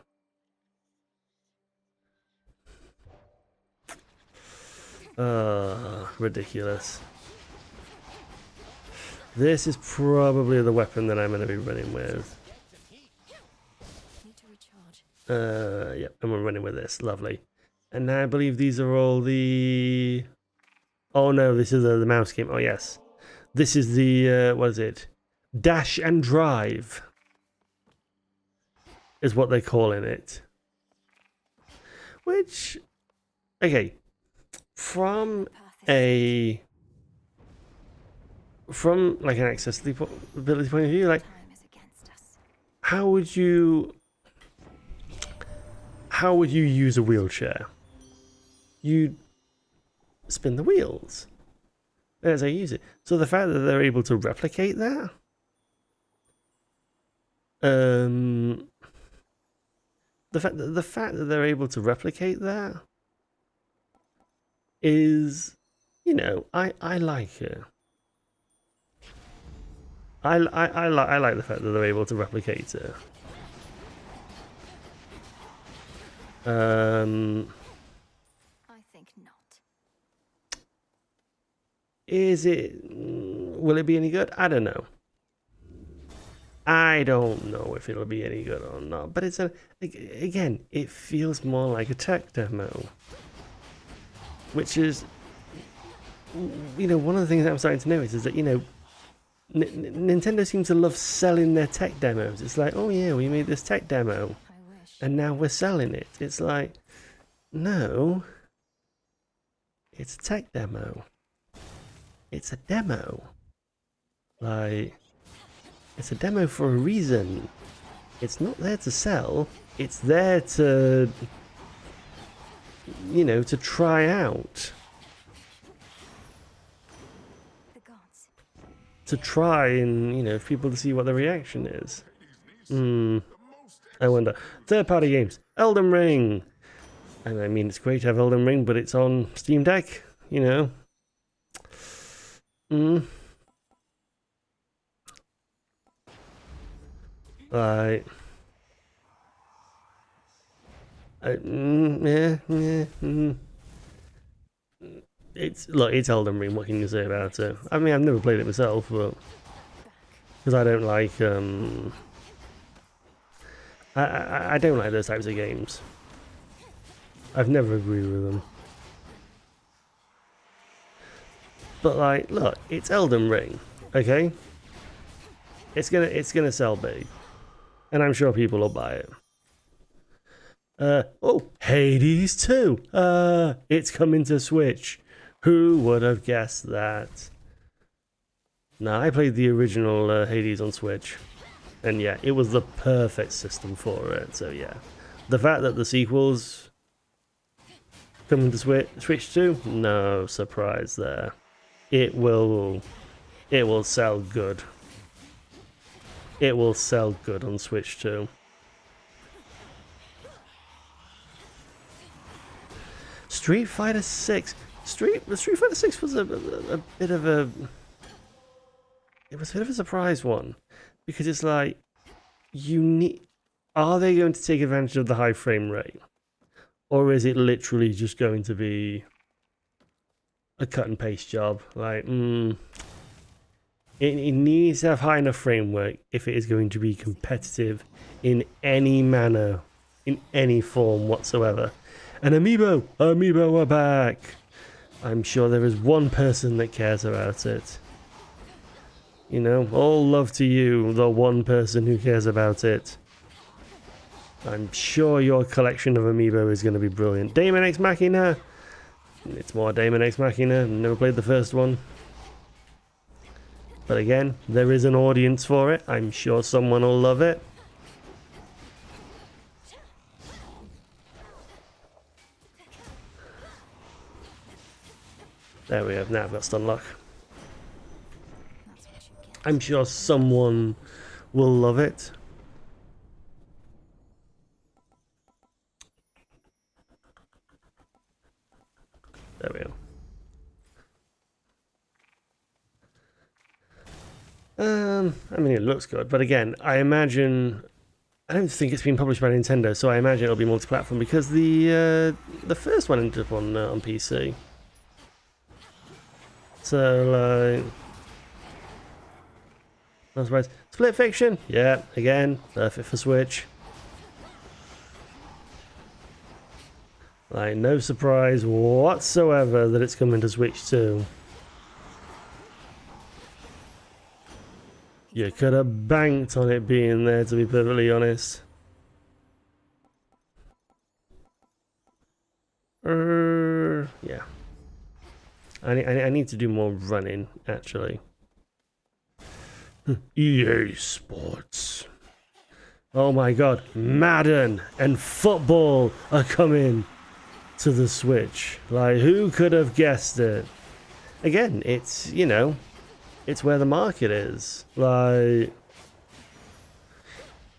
Ridiculous. This is probably the weapon that I'm going to be running with. Need to recharge. Yep, and we're running with this. Lovely. And now I believe these are all the... Oh no, this is the mouse game. Oh yes. This is the, what is it? Dash and Drive. Is what they're calling it. Which... Okay. From like an accessibility point of view, like how would you use a wheelchair? You'd spin the wheels. That's how you use it. So the fact that they're able to replicate that, the fact that they're able to replicate that is, you know, I like it. I like the fact that they're able to replicate it. I think not. Will it be any good? I don't know. I don't know if it'll be any good or not, but it's again, it feels more like a tech demo. Which is, you know, one of the things that I'm starting to notice is that, you know, Nintendo seems to love selling their tech demos. It's like, oh yeah, we made this tech demo, and now we're selling it. It's like, no, it's a tech demo. It's a demo. Like, it's a demo for a reason. It's not there to sell. It's there to... you know, to try out. The gods. To try and, you know, for people to see what the reaction is. I wonder. Third-party games. Elden Ring. And I mean, it's great to have Elden Ring, but it's on Steam Deck, you know. Right. It's Elden Ring. What can you say about it? I mean, I've never played it myself, but because I don't like I don't like those types of games. I've never agreed with them. But like, look, it's Elden Ring, okay? It's gonna sell big, and I'm sure people will buy it. Oh, Hades 2. It's coming to Switch. Who would have guessed that? Nah, I played the original Hades on Switch. And yeah, it was the perfect system for it. So yeah, the fact that the sequel's coming to Switch 2, no surprise there. It will sell good. It will sell good on Switch 2. Street Fighter 6. Street Fighter 6 was a bit of a... It was a bit of a surprise one. Because it's like, are they going to take advantage of the high frame rate? Or is it literally just going to be a cut and paste job? Like, it needs to have high enough framework if it is going to be competitive in any manner, in any form whatsoever. And Amiibo are back. I'm sure there is one person that cares about it. You know, all love to you, the one person who cares about it. I'm sure your collection of amiibo is going to be brilliant. Daemon X Machina! It's more Daemon X Machina. Never played the first one. But again, there is an audience for it. I'm sure someone will love it. There we go. Now I've got stun lock. That's what you get. I'm sure someone will love it. There we go. I mean, it looks good, but again, I imagine I don't think it's been published by Nintendo, so I imagine it'll be multi-platform because the first one ended up on PC. So no surprise. Split Fiction, yeah, again, perfect for Switch. Like, no surprise whatsoever that it's coming to Switch too. You could have banked on it being there, to be perfectly honest. Yeah. I need to do more running, actually. EA Sports. Oh my god, Madden and football are coming to the Switch. Like, who could have guessed it? Again, it's, you know, it's where the market is. Like,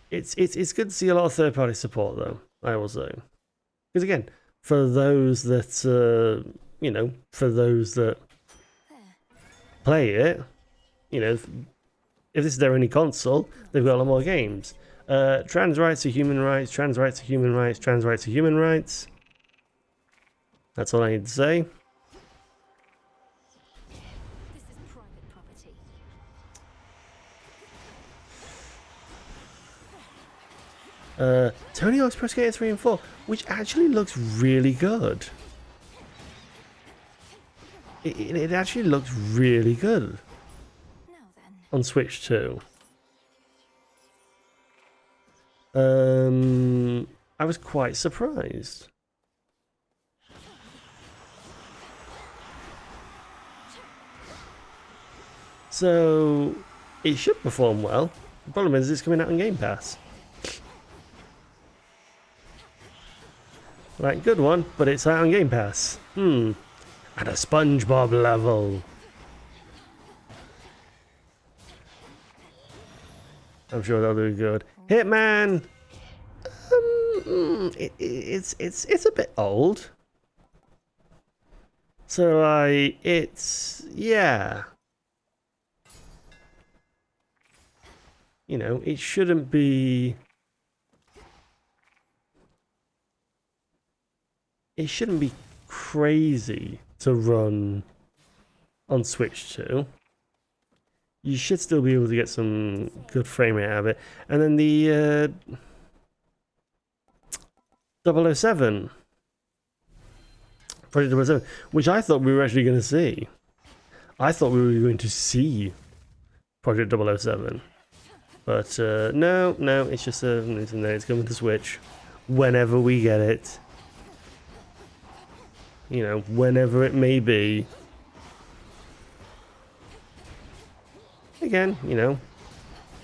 it's good to see a lot of third-party support, though, I will say. Because again, for those that, you know, for those that play it, you know, if this is their only console, they've got a lot more games. Trans rights are human rights, trans rights are human rights, trans rights are human rights. That's all I need to say. This is private property. Tony Hawk's Pro Skater 3 and 4, which actually looks really good. It actually looks really good Now then, on Switch 2. I was quite surprised. So, it should perform well. The problem is it's coming out on Game Pass. Like, good one, but it's out on Game Pass. At a SpongeBob level. I'm sure that'll do good. Hitman! It's a bit old. So, like, it's... yeah. You know, it shouldn't be... it shouldn't be crazy to run on Switch 2. You should still be able to get some good frame rate out of it. And then the 007. Project 007, which I thought we were actually going to see. I thought we were going to see Project 007. But no, it's just it's coming to Switch whenever we get it. You know, whenever it may be. Again, you know,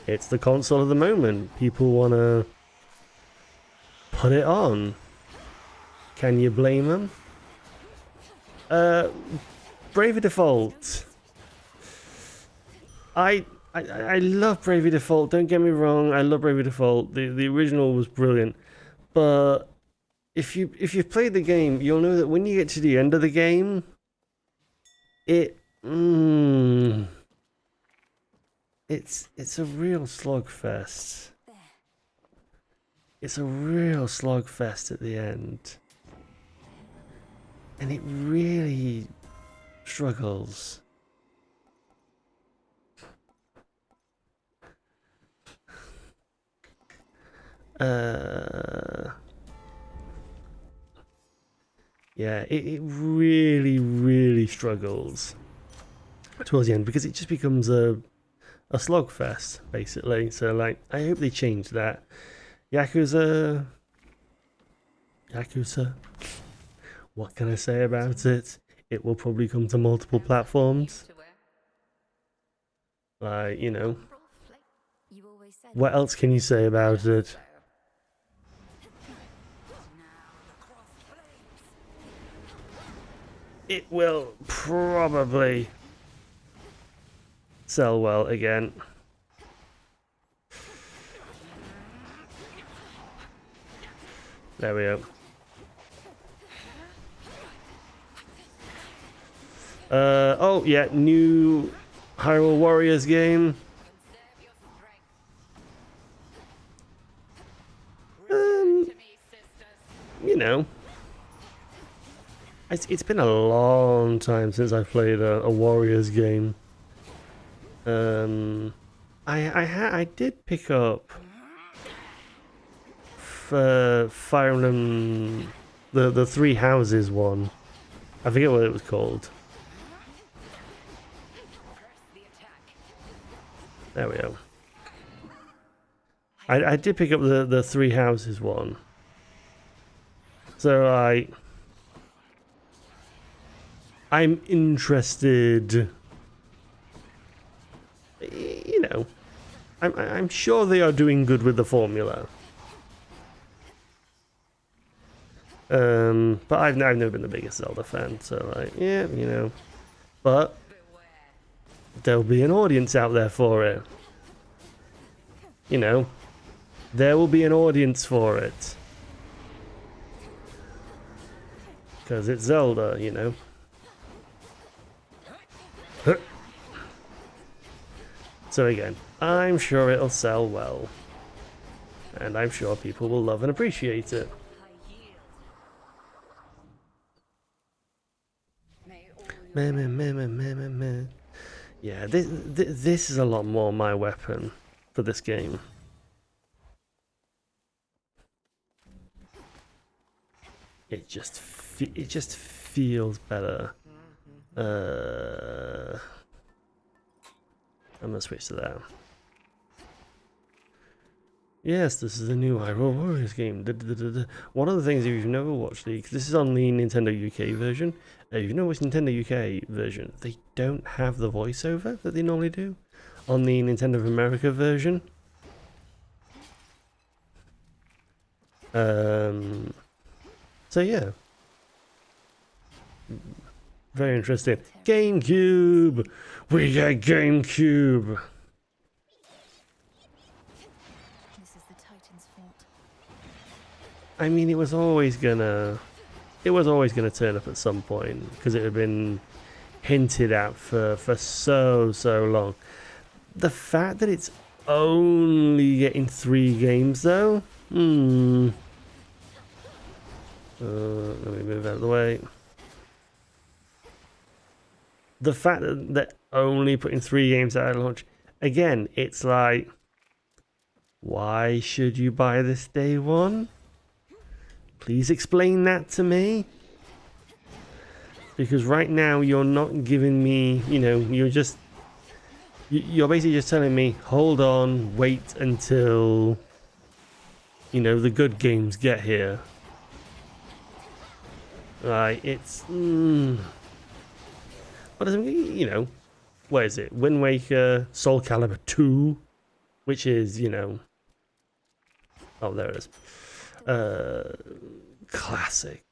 it's the console of the moment. People want to put it on. Can you blame them? Bravely Default. I love Bravely Default. Don't get me wrong. I love Bravely Default. The original was brilliant, but if you've played the game, you'll know that when you get to the end of the game, it's a real slugfest. It's a real slugfest at the end, and it really struggles. Yeah, it really, really struggles towards the end because it just becomes a a slogfest, basically. So, like, I hope they change that. Yakuza. What can I say about it? It will probably come to multiple platforms. Like, you know, You always said what else can you say about it? It will probably sell well again. There we go. Oh yeah, new Hyrule Warriors game. You know, it's been a long time since I've played a Warriors game. I did pick up Fire Emblem, the Three Houses one. I forget what it was called. There we go. I did pick up the Three Houses one. So I'm interested. You know, I'm sure they are doing good with the formula. But I've never been the biggest Zelda fan, so like, yeah, you know. But there'll be an audience out there for it. You know, there will be an audience for it. Because it's Zelda, you know. So again, I'm sure it'll sell well. And I'm sure people will love and appreciate it. Yeah, this is a lot more my weapon for this game. It just feels better. I'm gonna switch to that. Yes, this is a new Hyrule Warriors game. One of the things, if you've never watched this is on the Nintendo UK version. If you know what's Nintendo UK version, they don't have the voiceover that they normally do on the Nintendo of America version. So yeah, very interesting. GameCube, we got GameCube. this is the Titan's fault. I mean, it was always gonna turn up at some point because it had been hinted at for so long. The fact that it's only getting 3 games though, let me move out of the way. The fact that they're only putting 3 games out at launch, again, it's like, why should you buy this day one? Please explain that to me. Because right now you're not giving me, you know, you're basically just telling me, hold on, wait until, you know, the good games get here. Like, it's, but you know, what is it? Wind Waker, Soul Calibur 2, which is, you know, oh, there it is. Classic.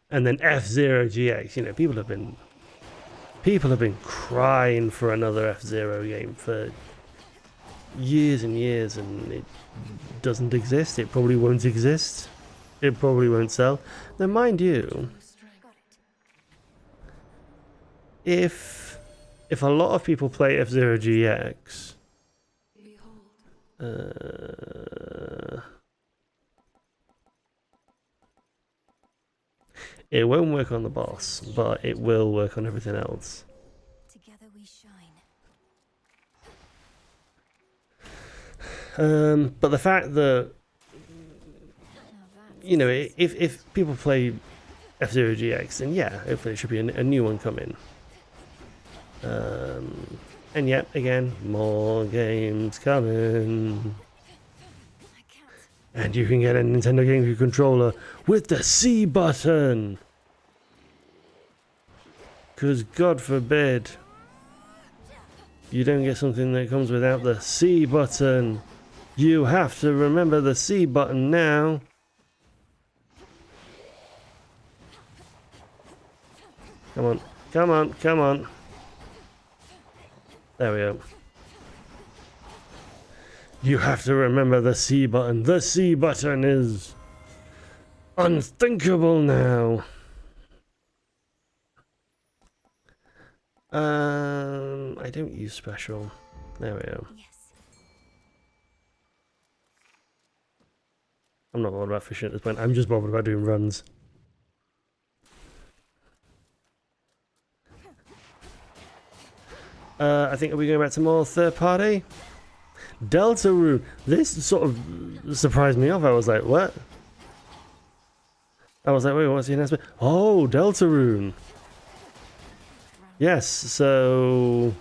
And then F-Zero GX, you know, people have been crying for another F-Zero game for years and years, and it doesn't exist. It probably won't exist. It probably won't sell. Now, mind you, if a lot of people play F-Zero GX, it won't work on the boss, but it will work on everything else. Together we shine. But the fact that, you know, if people play F-Zero GX, then yeah, hopefully there should be a new one coming. And yet again, more games coming. I can't. And you can get a Nintendo GameCube controller with the C button. Because God forbid you don't get something that comes without the C button. You have to remember the C button now. Come on, come on, come on. There we go. You have to remember the C button. The C button is unthinkable now. I don't use special. There we go. Yes. I'm not bothered about fishing at this point. I'm just bothered about doing runs. I think are we going back to more third party? Deltarune. This sort of surprised me off. I was like, what? I was like, wait, what's the announcement? Oh, Deltarune. Yes, so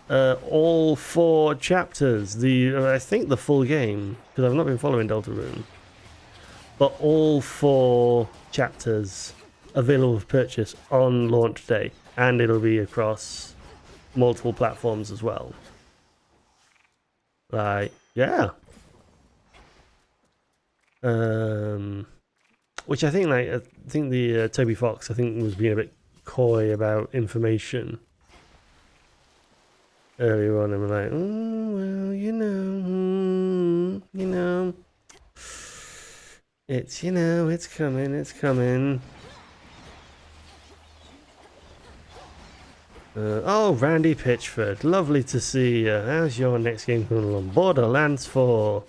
all 4 chapters. I think the full game, because I've not been following Deltarune. But all 4 chapters available for purchase on launch day, and it'll be across multiple platforms as well. Like, yeah. Which I think, like, the Toby Fox, I think, was being a bit coy about information earlier on, and we're like, well, you know, it's coming, it's coming. Oh, Randy Pitchford, lovely to see you. How's your next game coming along? Borderlands 4.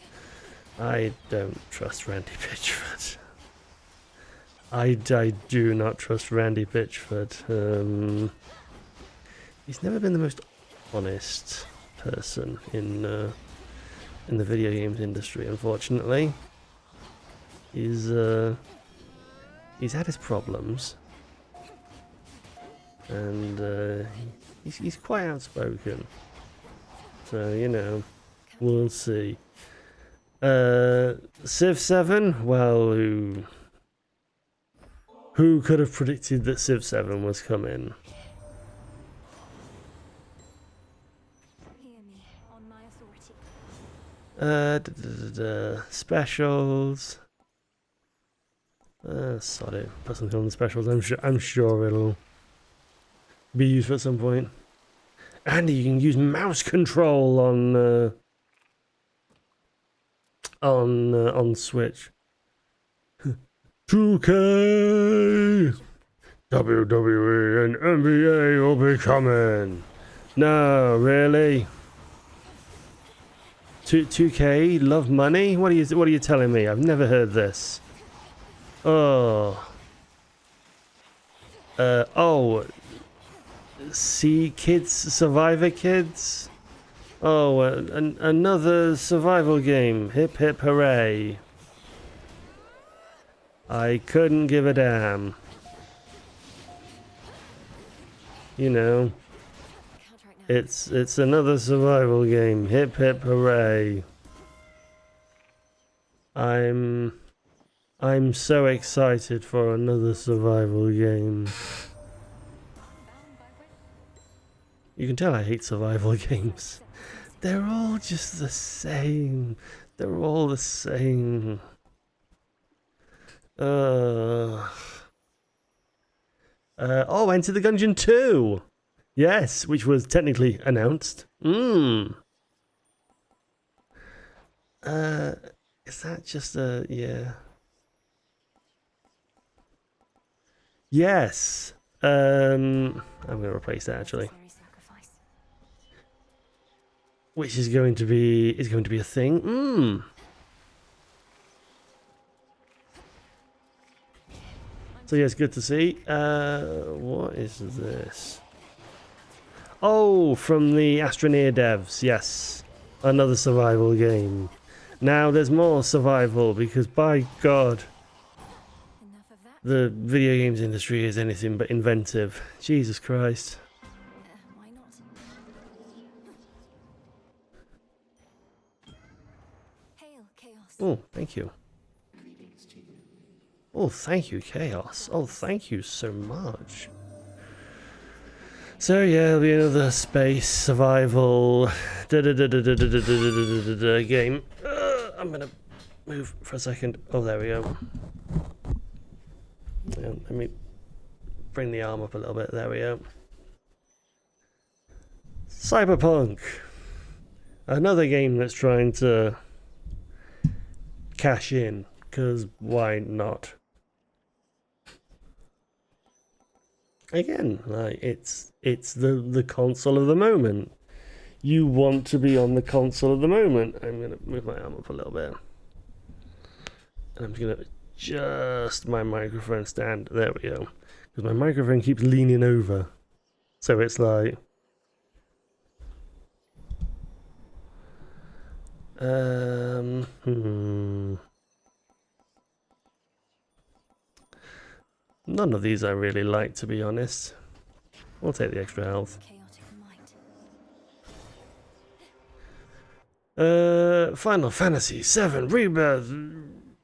I don't trust Randy Pitchford. I do not trust Randy Pitchford. He's never been the most honest person in the video games industry, unfortunately. He's had his problems. And he's quite outspoken, so you know, we'll see. Civ 7. Well, who could have predicted that Civ 7 was coming? Hear me on my authority. Specials. Sorry, put something on the specials. I'm sure it'll be used at some point. And you can use mouse control on Switch. 2K, WWE and NBA will be coming. No, really? 2K love money? What are you telling me? I've never heard this. Oh. See Kids, Survivor Kids? Oh, another survival game. Hip hip hooray. I couldn't give a damn. You know, Can't right now. it's another survival game. Hip hip hooray. I'm so excited for another survival game. You can tell I hate survival games. They're all just the same. They're all the same. Oh, Enter the Gungeon 2. Yes, which was technically announced. Is that just a... yeah. Yes. I'm going to replace that actually. Necessary sacrifice. Which is going to be a thing. So yeah, it's good to see. What is this? Oh, from the Astroneer devs, yes. Another survival game. Now there's more survival because by God, Enough of that. the video games industry is anything but inventive. Jesus Christ. Why not? Oh, thank you. Oh, thank you, Chaos. Oh, thank you so much. So yeah, it'll be another space survival game. I'm gonna move for a second. Oh, there we go. Let me bring the arm up a little bit. There we go. Cyberpunk. Another game that's trying to cash in, because why not? Again, like it's the console of the moment. You want to be on the console of the moment. I'm gonna move my arm up a little bit, and I'm gonna adjust my microphone stand. There we go, because my microphone keeps leaning over, so it's like. None of these I really like, to be honest. We'll take the extra health. Chaotic might. Final Fantasy VII Rebirth.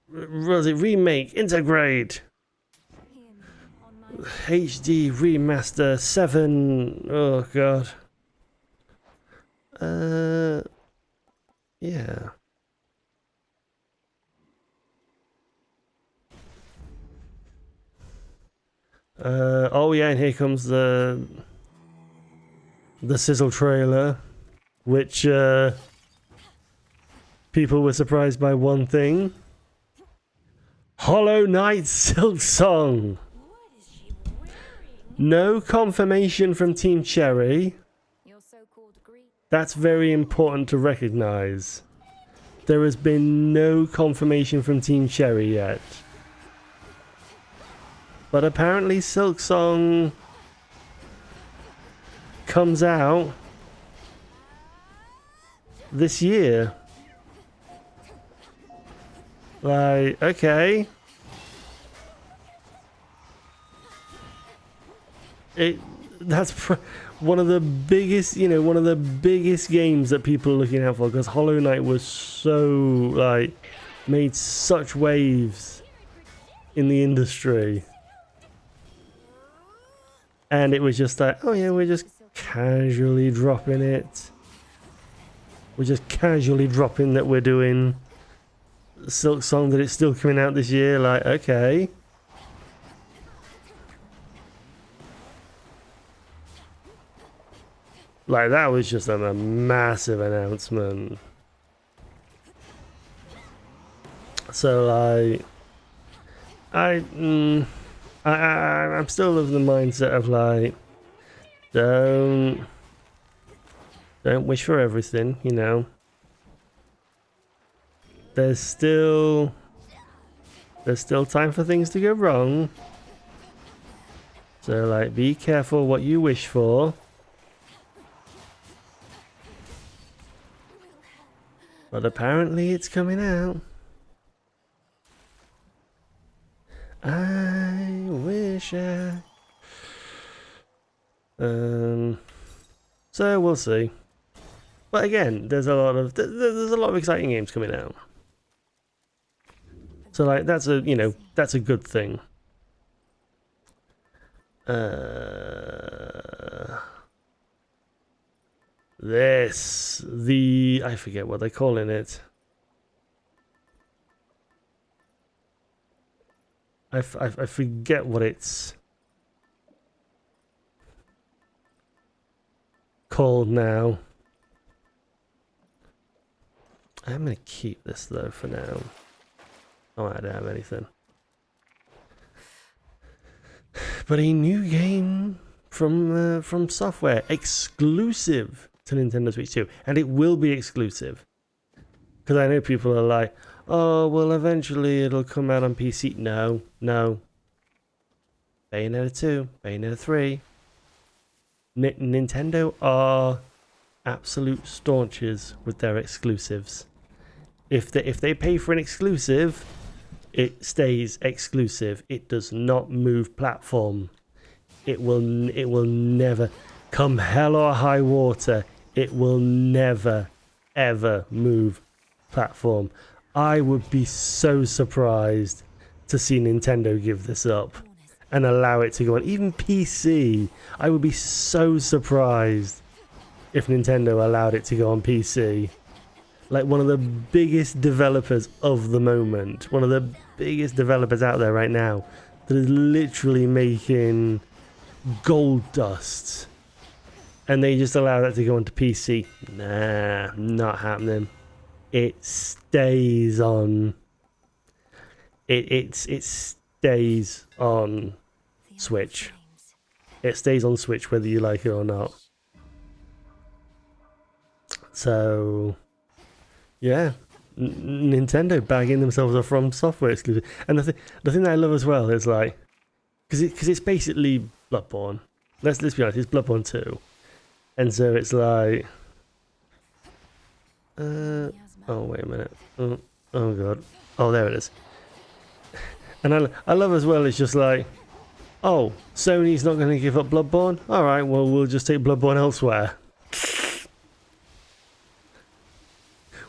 Was it remake? Integrate. Hear me on my HD remaster 7. Oh god. Yeah. Oh yeah, and here comes the sizzle trailer, which people were surprised by one thing. Hollow Knight Silk Song. No confirmation from Team Cherry. your so-called Greek. That's very important to recognize. There has been no confirmation from Team Cherry yet. But apparently Silk Song comes out this year. Like, okay. One of the biggest, one of the biggest games that people are looking out for, because Hollow Knight was so, like, made such waves in the industry. And it was just like, oh yeah, we're just casually dropping it. We're just casually dropping that we're doing Silk Song, that it's still coming out this year. Like, okay. Like, that was just a massive announcement. So, like, I'm still of the mindset of, like, don't wish for everything, There's still time for things to go wrong. So, like, be careful what you wish for. But apparently it's coming out. I wish I... So we'll see. But again, there's a lot of exciting games coming out. So like that's a good thing. I forget what they're calling it. I forget what it's called now. I'm gonna keep this though for now. Oh, I don't have anything. But a new game from Software, exclusive to Nintendo Switch 2, and it will be exclusive. Because I know people are like, oh, well, eventually it'll come out on PC. No. Bayonetta 2, Bayonetta 3. Nintendo are absolute staunches with their exclusives. If they pay for an exclusive, it stays exclusive. It does not move platform. It will never, come hell or high water, it will never, ever move platform. I would be so surprised to see Nintendo give this up and allow it to go on. Even PC, I would be so surprised if Nintendo allowed it to go on PC. Like one of the biggest developers of the moment, one of the biggest developers out there right now, that is literally making gold dust, and they just allow that to go onto PC. Nah, not happening. It stays on. It stays on Switch. It stays on Switch whether you like it or not. So, yeah, Nintendo bagging themselves a From Software exclusive. And the thing that I love as well is like, because it's basically Bloodborne. Let's be honest, it's Bloodborne 2, and so it's like, oh wait a minute, oh god, oh there it is. And I love as well. It's just like, oh, Sony's not going to give up Bloodborne. All right, well we'll just take Bloodborne elsewhere.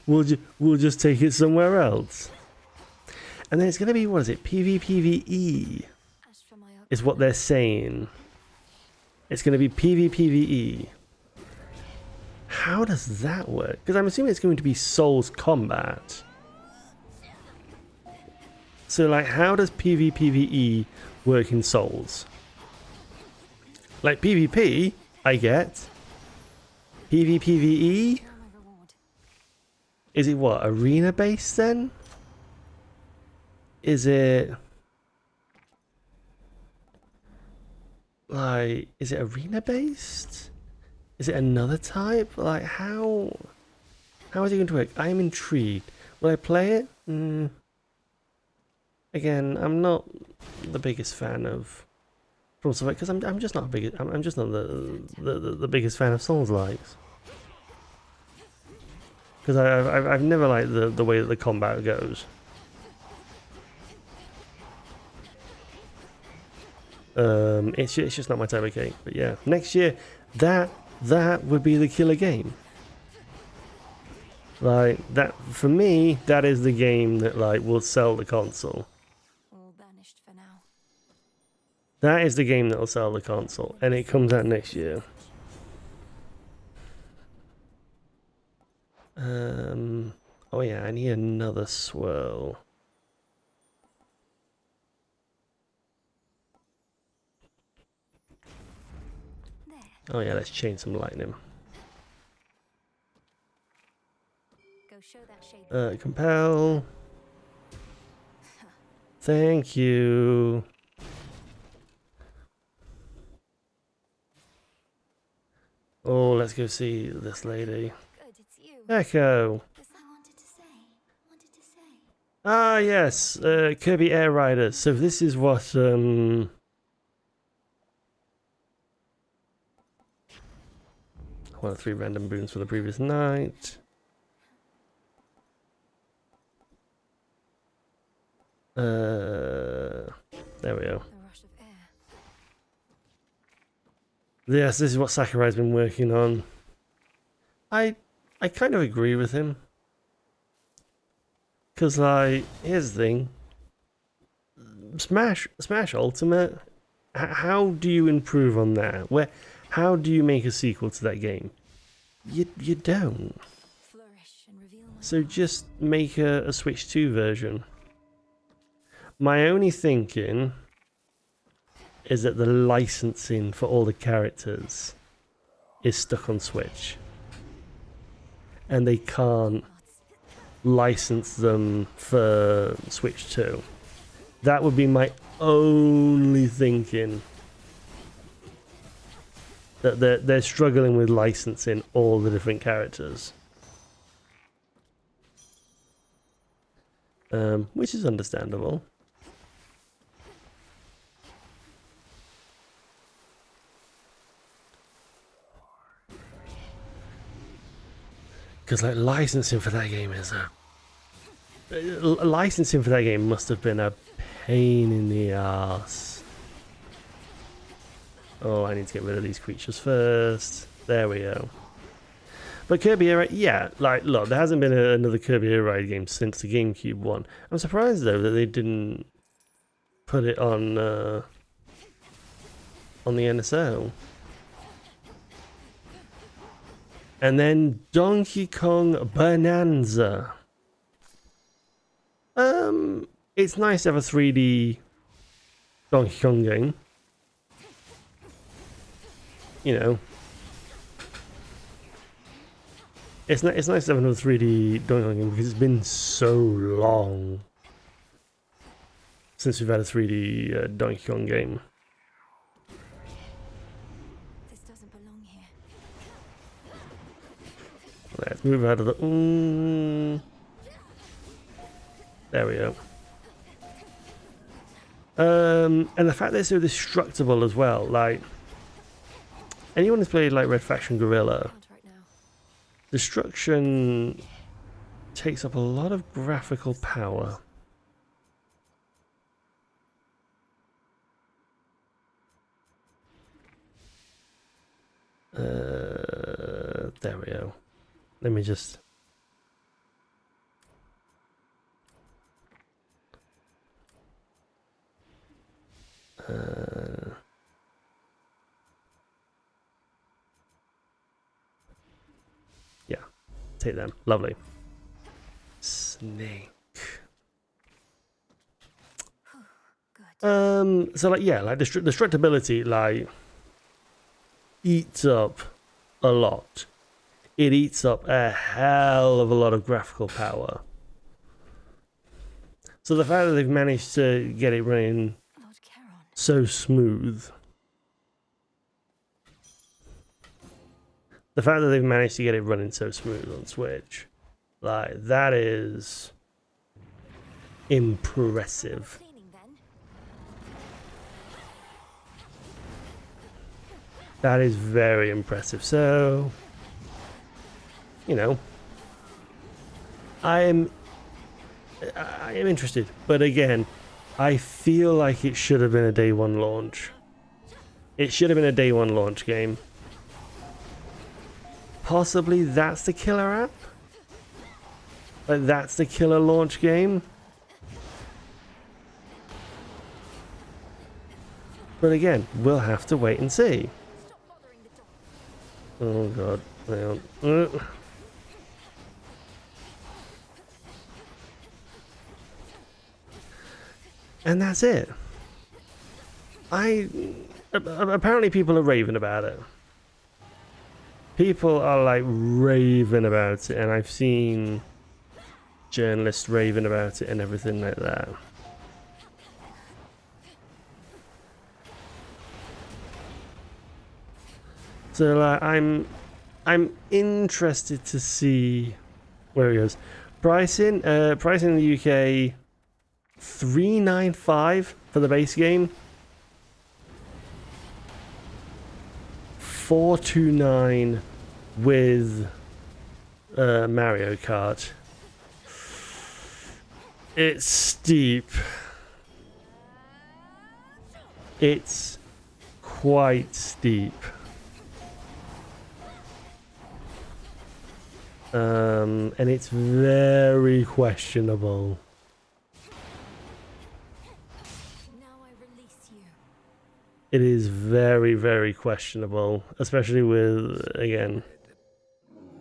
We'll just take it somewhere else. And then it's going to be, what is it, PvPvE is what they're saying. It's going to be PvPvE. How does that work? Because I'm assuming it's going to be Souls combat. So like, how does PvPvE work in Souls? Like PvP, I get. PvPvE? Is it what, arena based then? Is it like, is it arena based? Is it another type? Like how is it going to work? I'm intrigued. Will I play it? Again, I'm not the biggest fan of From Software because I'm just not I'm just not the biggest fan of Souls likes. Because I've never liked the way that the combat goes. It's just not my type of game. But yeah, next year that would be the killer game. Like that for me, that is the game that like will sell the console. All banished for now. That is the game that will sell the console, and it comes out next year. Oh yeah, I need another swirl. There. Oh yeah, let's chain some lightning. Go show that shade. Compel. Thank you. Oh, let's go see this lady. Good, it's you. Echo. As I wanted to say. Ah, yes. Kirby Air Riders. So this is what, one of 3 random boons for the previous night. There we go. A rush of air. Yes, this is what Sakurai's been working on. I kind of agree with him. Because, like, here's the thing. Smash Ultimate, how do you improve on that? How do you make a sequel to that game? You don't. Flourish and reveal my So just make a Switch 2 version. My only thinking is that the licensing for all the characters is stuck on Switch. And they can't license them for Switch 2. That would be my only thinking. That they're struggling with licensing all the different characters. Which is understandable. Because like licensing for that game is licensing for that game must have been a pain in the ass. Oh, I need to get rid of these creatures first. There we go. But Kirby Air Raid, yeah, like, look, there hasn't been another Kirby Air Raid game since the GameCube one. I'm surprised, though, that they didn't put it on the NSO. And then Donkey Kong Bonanza. It's nice to have a 3D Donkey Kong game. You know. It's nice to have another 3D Donkey Kong game because it's been so long since we've had a 3D Donkey Kong game. This doesn't belong here. Let's move out of the... There we go. And the fact that it's so destructible as well, like... Anyone who's played like Red Faction Guerrilla, Right now. destruction takes up a lot of graphical power. There we go. Let me just... yeah, take them. Lovely. Snake. Good. So like, yeah, like destructibility, like, eats up a lot. It eats up a hell of a lot of graphical power. So the fact that they've managed to get it running Lord Charon. so smooth. The fact that they've managed to get it running so smooth on Switch, like, that is impressive. Cleaning then. That is very impressive. So, you know, I am interested, but again, I feel like it should have been a day one launch. It should have been a day one launch game. Possibly that's the killer app? Like, that's the killer launch game? But again, we'll have to wait and see. Stop bothering the dog. Oh god, hang on. And that's it. Apparently people are raving about it. People are like raving about it, and I've seen journalists raving about it and everything like that. So like, I'm interested to see where it goes. Pricing in the UK, $395 for the base game. $429 with Mario Kart. It's steep. It's quite steep. And it's very questionable. Now I release you. It is very, very questionable, especially with, again,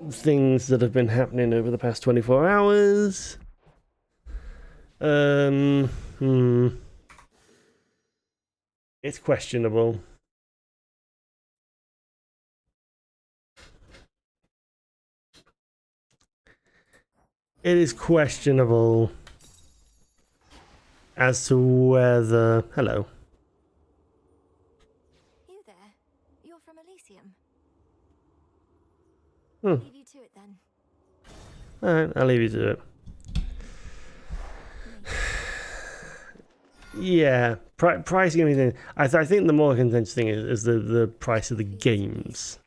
things that have been happening over the past 24 hours. It's questionable. It is questionable as to whether... Hello. You there? You're from Elysium. Hmm. Leave you to it then. Alright, I'll leave you to it. Yeah, pricing and everything. I think the more contentious thing is the price of the games.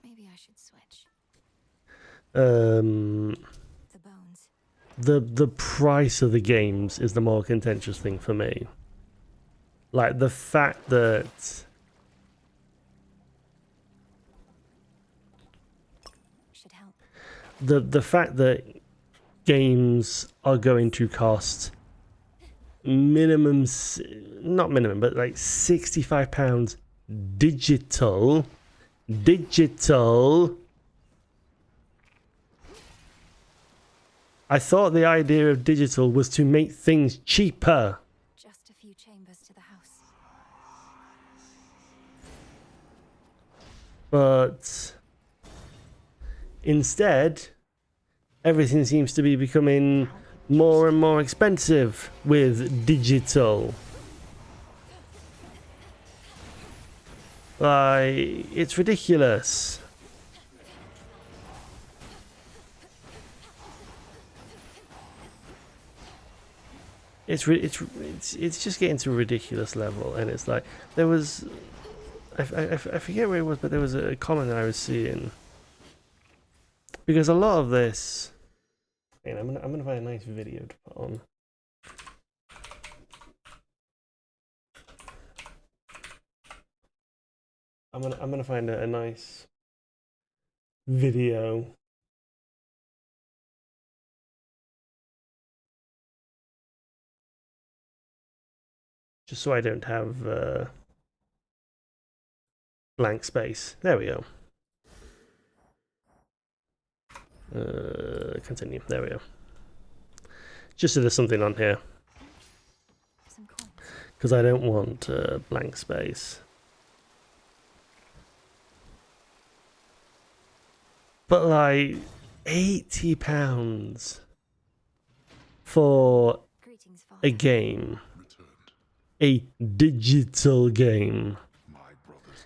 Maybe I should switch. The The bones. price of the games is the more contentious thing for me. Like, the fact that should help. The fact that games are going to cost minimum, not minimum, but like £65 digital. I thought the idea of digital was to make things cheaper. Just a few chambers to the house. But instead, everything seems to be becoming more and more expensive with digital. Like, it's ridiculous. It's just getting to a ridiculous level, and it's like there was, I forget where it was, but there was a comment that I was seeing, because a lot of this, and I'm gonna find a nice video to put on. I'm gonna find a nice video. Just so I don't have blank space. There we go. Continue. There we go. Just so there's something on here, Some coins. because I don't want blank space. But like £80 for Greetings, Father. a game, Returned. a digital game, My brothers,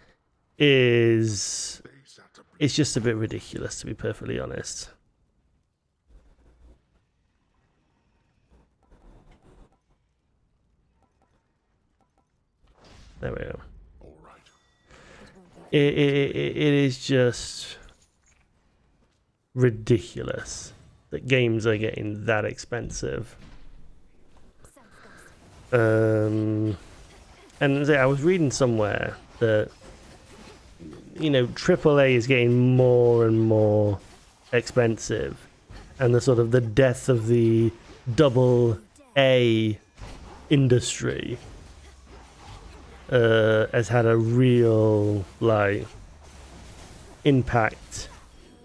is, they sat up. it's just a bit ridiculous, to be perfectly honest. There we go. All right. It won't be It is just ridiculous that games are getting that expensive. self-gossip. And I was reading somewhere that, you know, AAA is getting more and more expensive, and the sort of the death of the double A industry has had a real like impact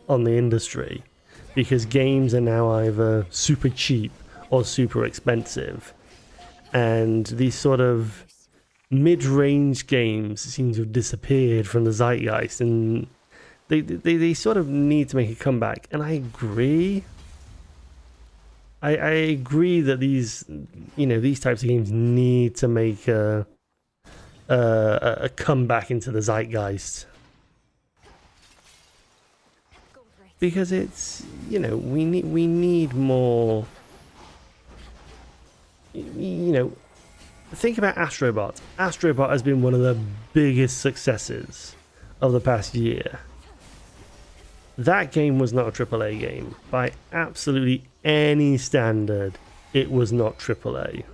on the industry, because games are now either super cheap or super expensive, and these sort of mid-range games seem to have disappeared from the zeitgeist, and they sort of need to make a comeback. And I agree. I agree that these, you know, these types of games need to make a comeback into the zeitgeist, Gold wraiths. because it's, you know, we need more. You know, think about Astrobot. Astrobot has been one of the biggest successes of the past year. That game was not a AAA game. By absolutely any standard, it was not AAA.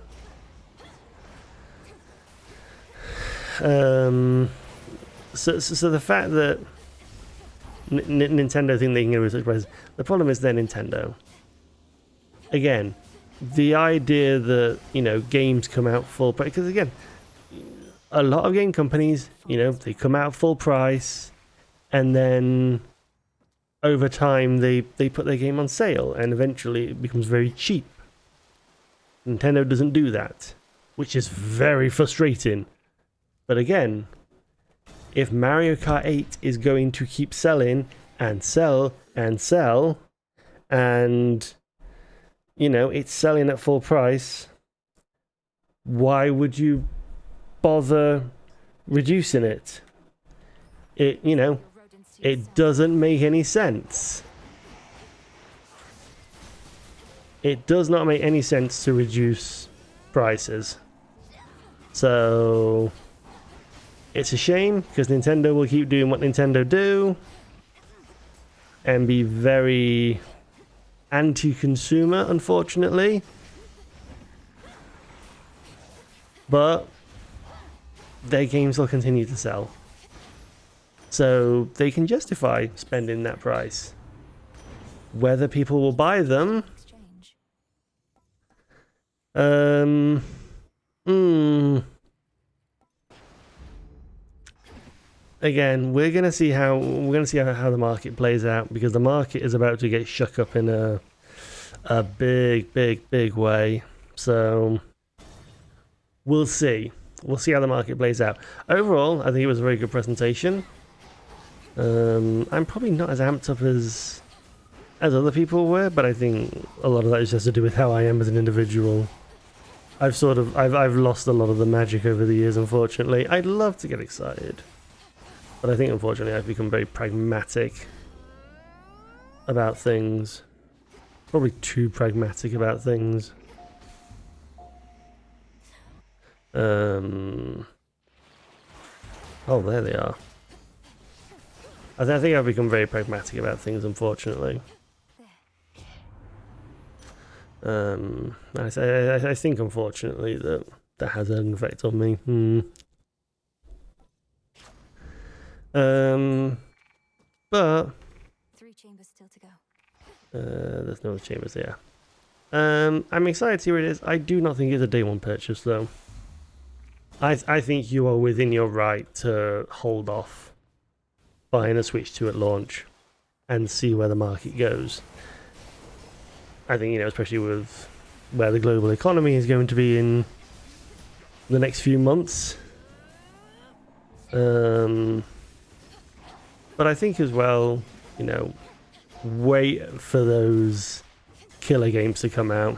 So the fact that Nintendo think they can get a surprise, the problem is they're Nintendo. Again, the idea that, you know, games come out full price, because again, a lot of game companies, you know, they come out full price, and then over time they put their game on sale, and eventually it becomes very cheap. Nintendo doesn't do that, which is very frustrating. But again, if Mario Kart 8 is going to keep selling and sell and sell, and, you know, it's selling at full price, why would you bother reducing it? It, you know, Your rodents to it yourself. doesn't make any sense. It does not make any sense to reduce prices. So it's a shame, because Nintendo will keep doing what Nintendo do and be very anti-consumer, unfortunately. But their games will continue to sell, so they can justify spending that price. Whether people will buy them, Exchange. hmm. Again, we're gonna see how the market plays out, because the market is about to get shook up in a big way. So we'll see. We'll see how the market plays out. Overall, I think it was a very good presentation. I'm probably not as amped up as other people were, but I think a lot of that is just to do with how I am as an individual. I've lost a lot of the magic over the years, unfortunately. I'd love to get excited, but I think unfortunately I've become very pragmatic about things. Probably too pragmatic about things. Oh, there they are. I think I've become very pragmatic about things, unfortunately. I think, unfortunately, that has an effect on me. But 3 chambers still to go. there's no chambers here. I'm excited to see where it is. I do not think it's a day one purchase, though. I think you are within your right to hold off buying a Switch 2 at launch and see where the market goes. I think, especially with where the global economy is going to be in the next few months. But I think as well, wait for those killer games to come out,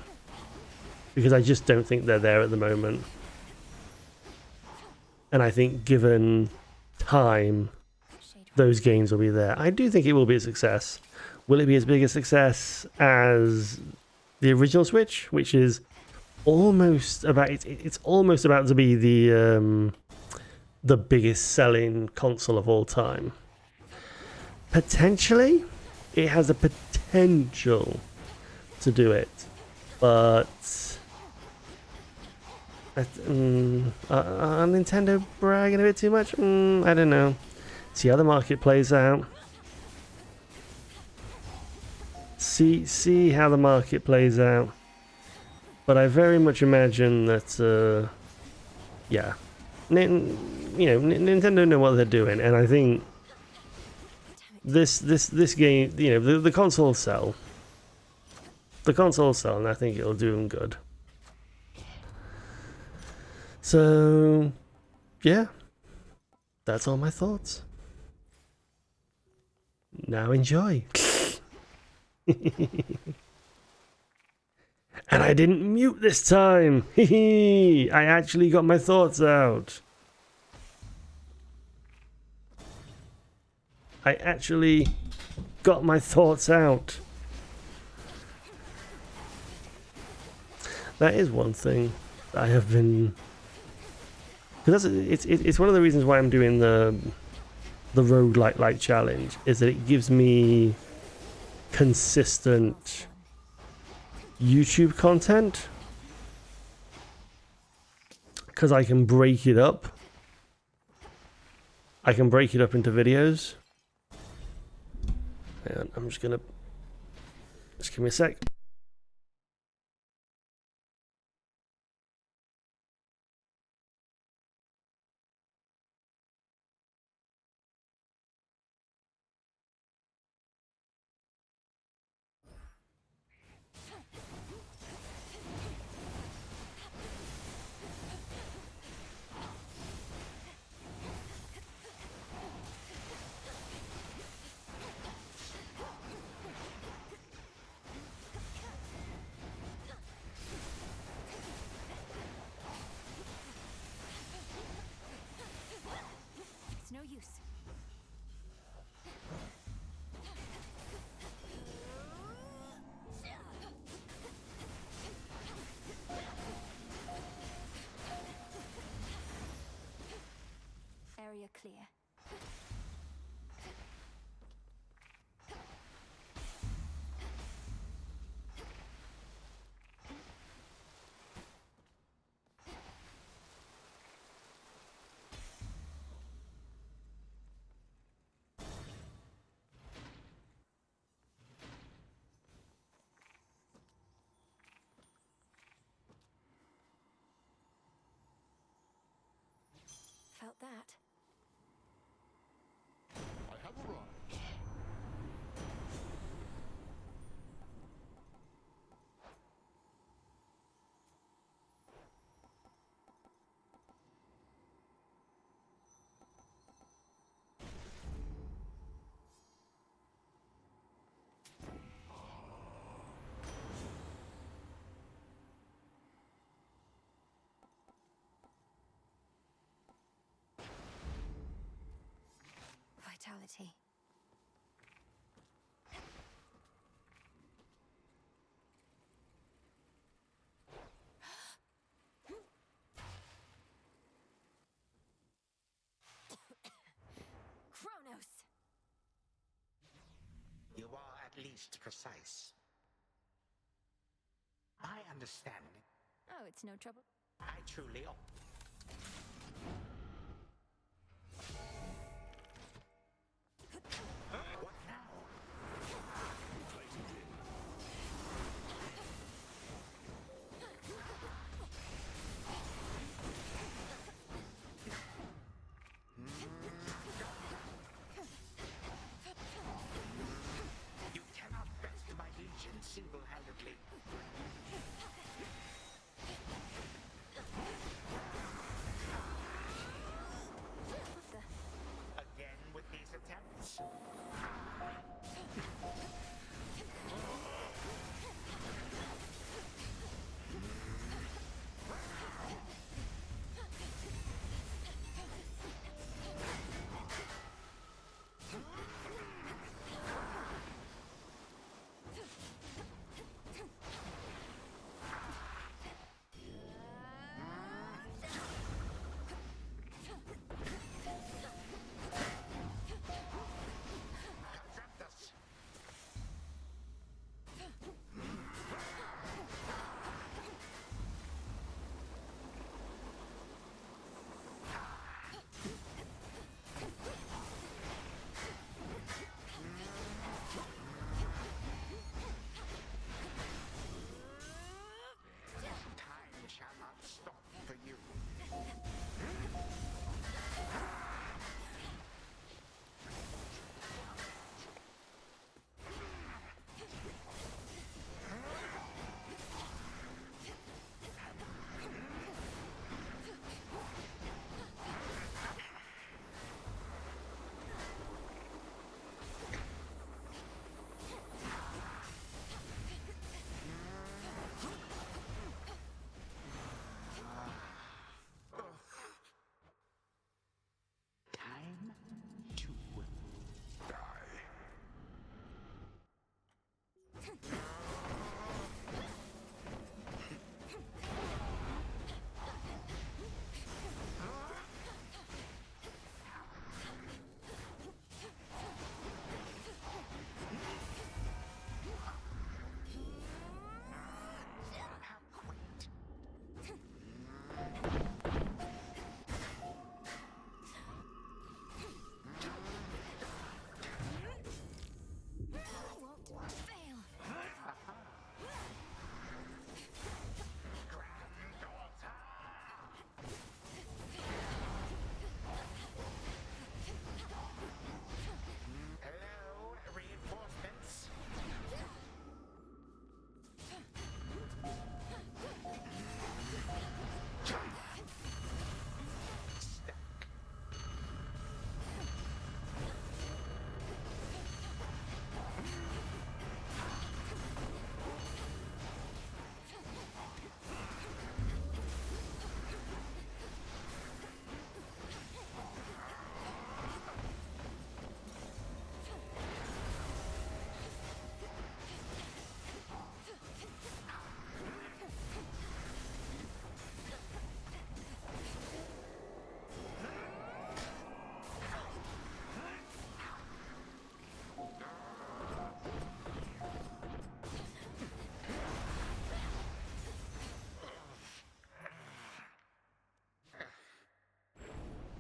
because I just don't think they're there at the moment. And I think given time, those games will be there. I do think it will be a success. Will it be as big a success as the original Switch, which is almost about it's almost about to be the biggest selling console of all time? Potentially, it has the potential to do it, but are Nintendo bragging a bit too much? I don't know. See how the market plays out. See how the market plays out. But I very much imagine that, yeah, Nintendo know what they're doing, and I think this game, the console will sell. The console will sell, and I think it'll do them good. So, yeah, that's all my thoughts. Now enjoy. And I didn't mute this time. I actually got my thoughts out. I actually got my thoughts out. That is one thing I have been, because it's one of the reasons why I'm doing the roguelike like challenge, is that it gives me consistent YouTube content, because I can break it up. I can break it up into videos. And I'm just gonna, just give me a sec. that. I have arrived. Vitality. Kronos! You are at least precise. I understand. Oh, it's no trouble. I truly... What now? You cannot best my legion single-handedly. What the? Again with these attempts? Confront us! Time shall not stop for you. Time to die. How quaint. Won't fail. Granddaughter! Hello, reinforcements. Stuck.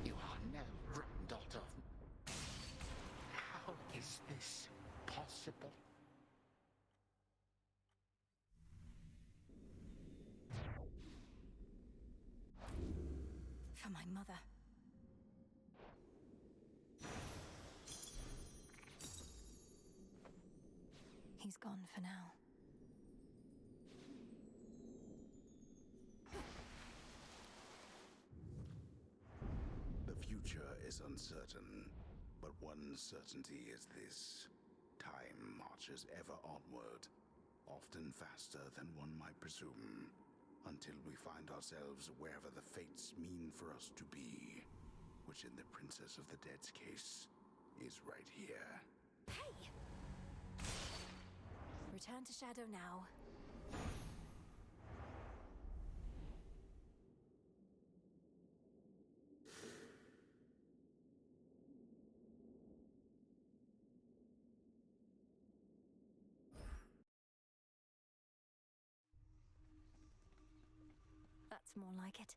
You are no granddaughter. How is this possible? For my mother. He's gone for now. The future is uncertain, but one certainty is this. Time marches ever onward, often faster than one might presume, until we find ourselves wherever the fates mean for us to be, which in the Princess of the Dead's case is right here. Hey! Return to Shadow now. That's more like it.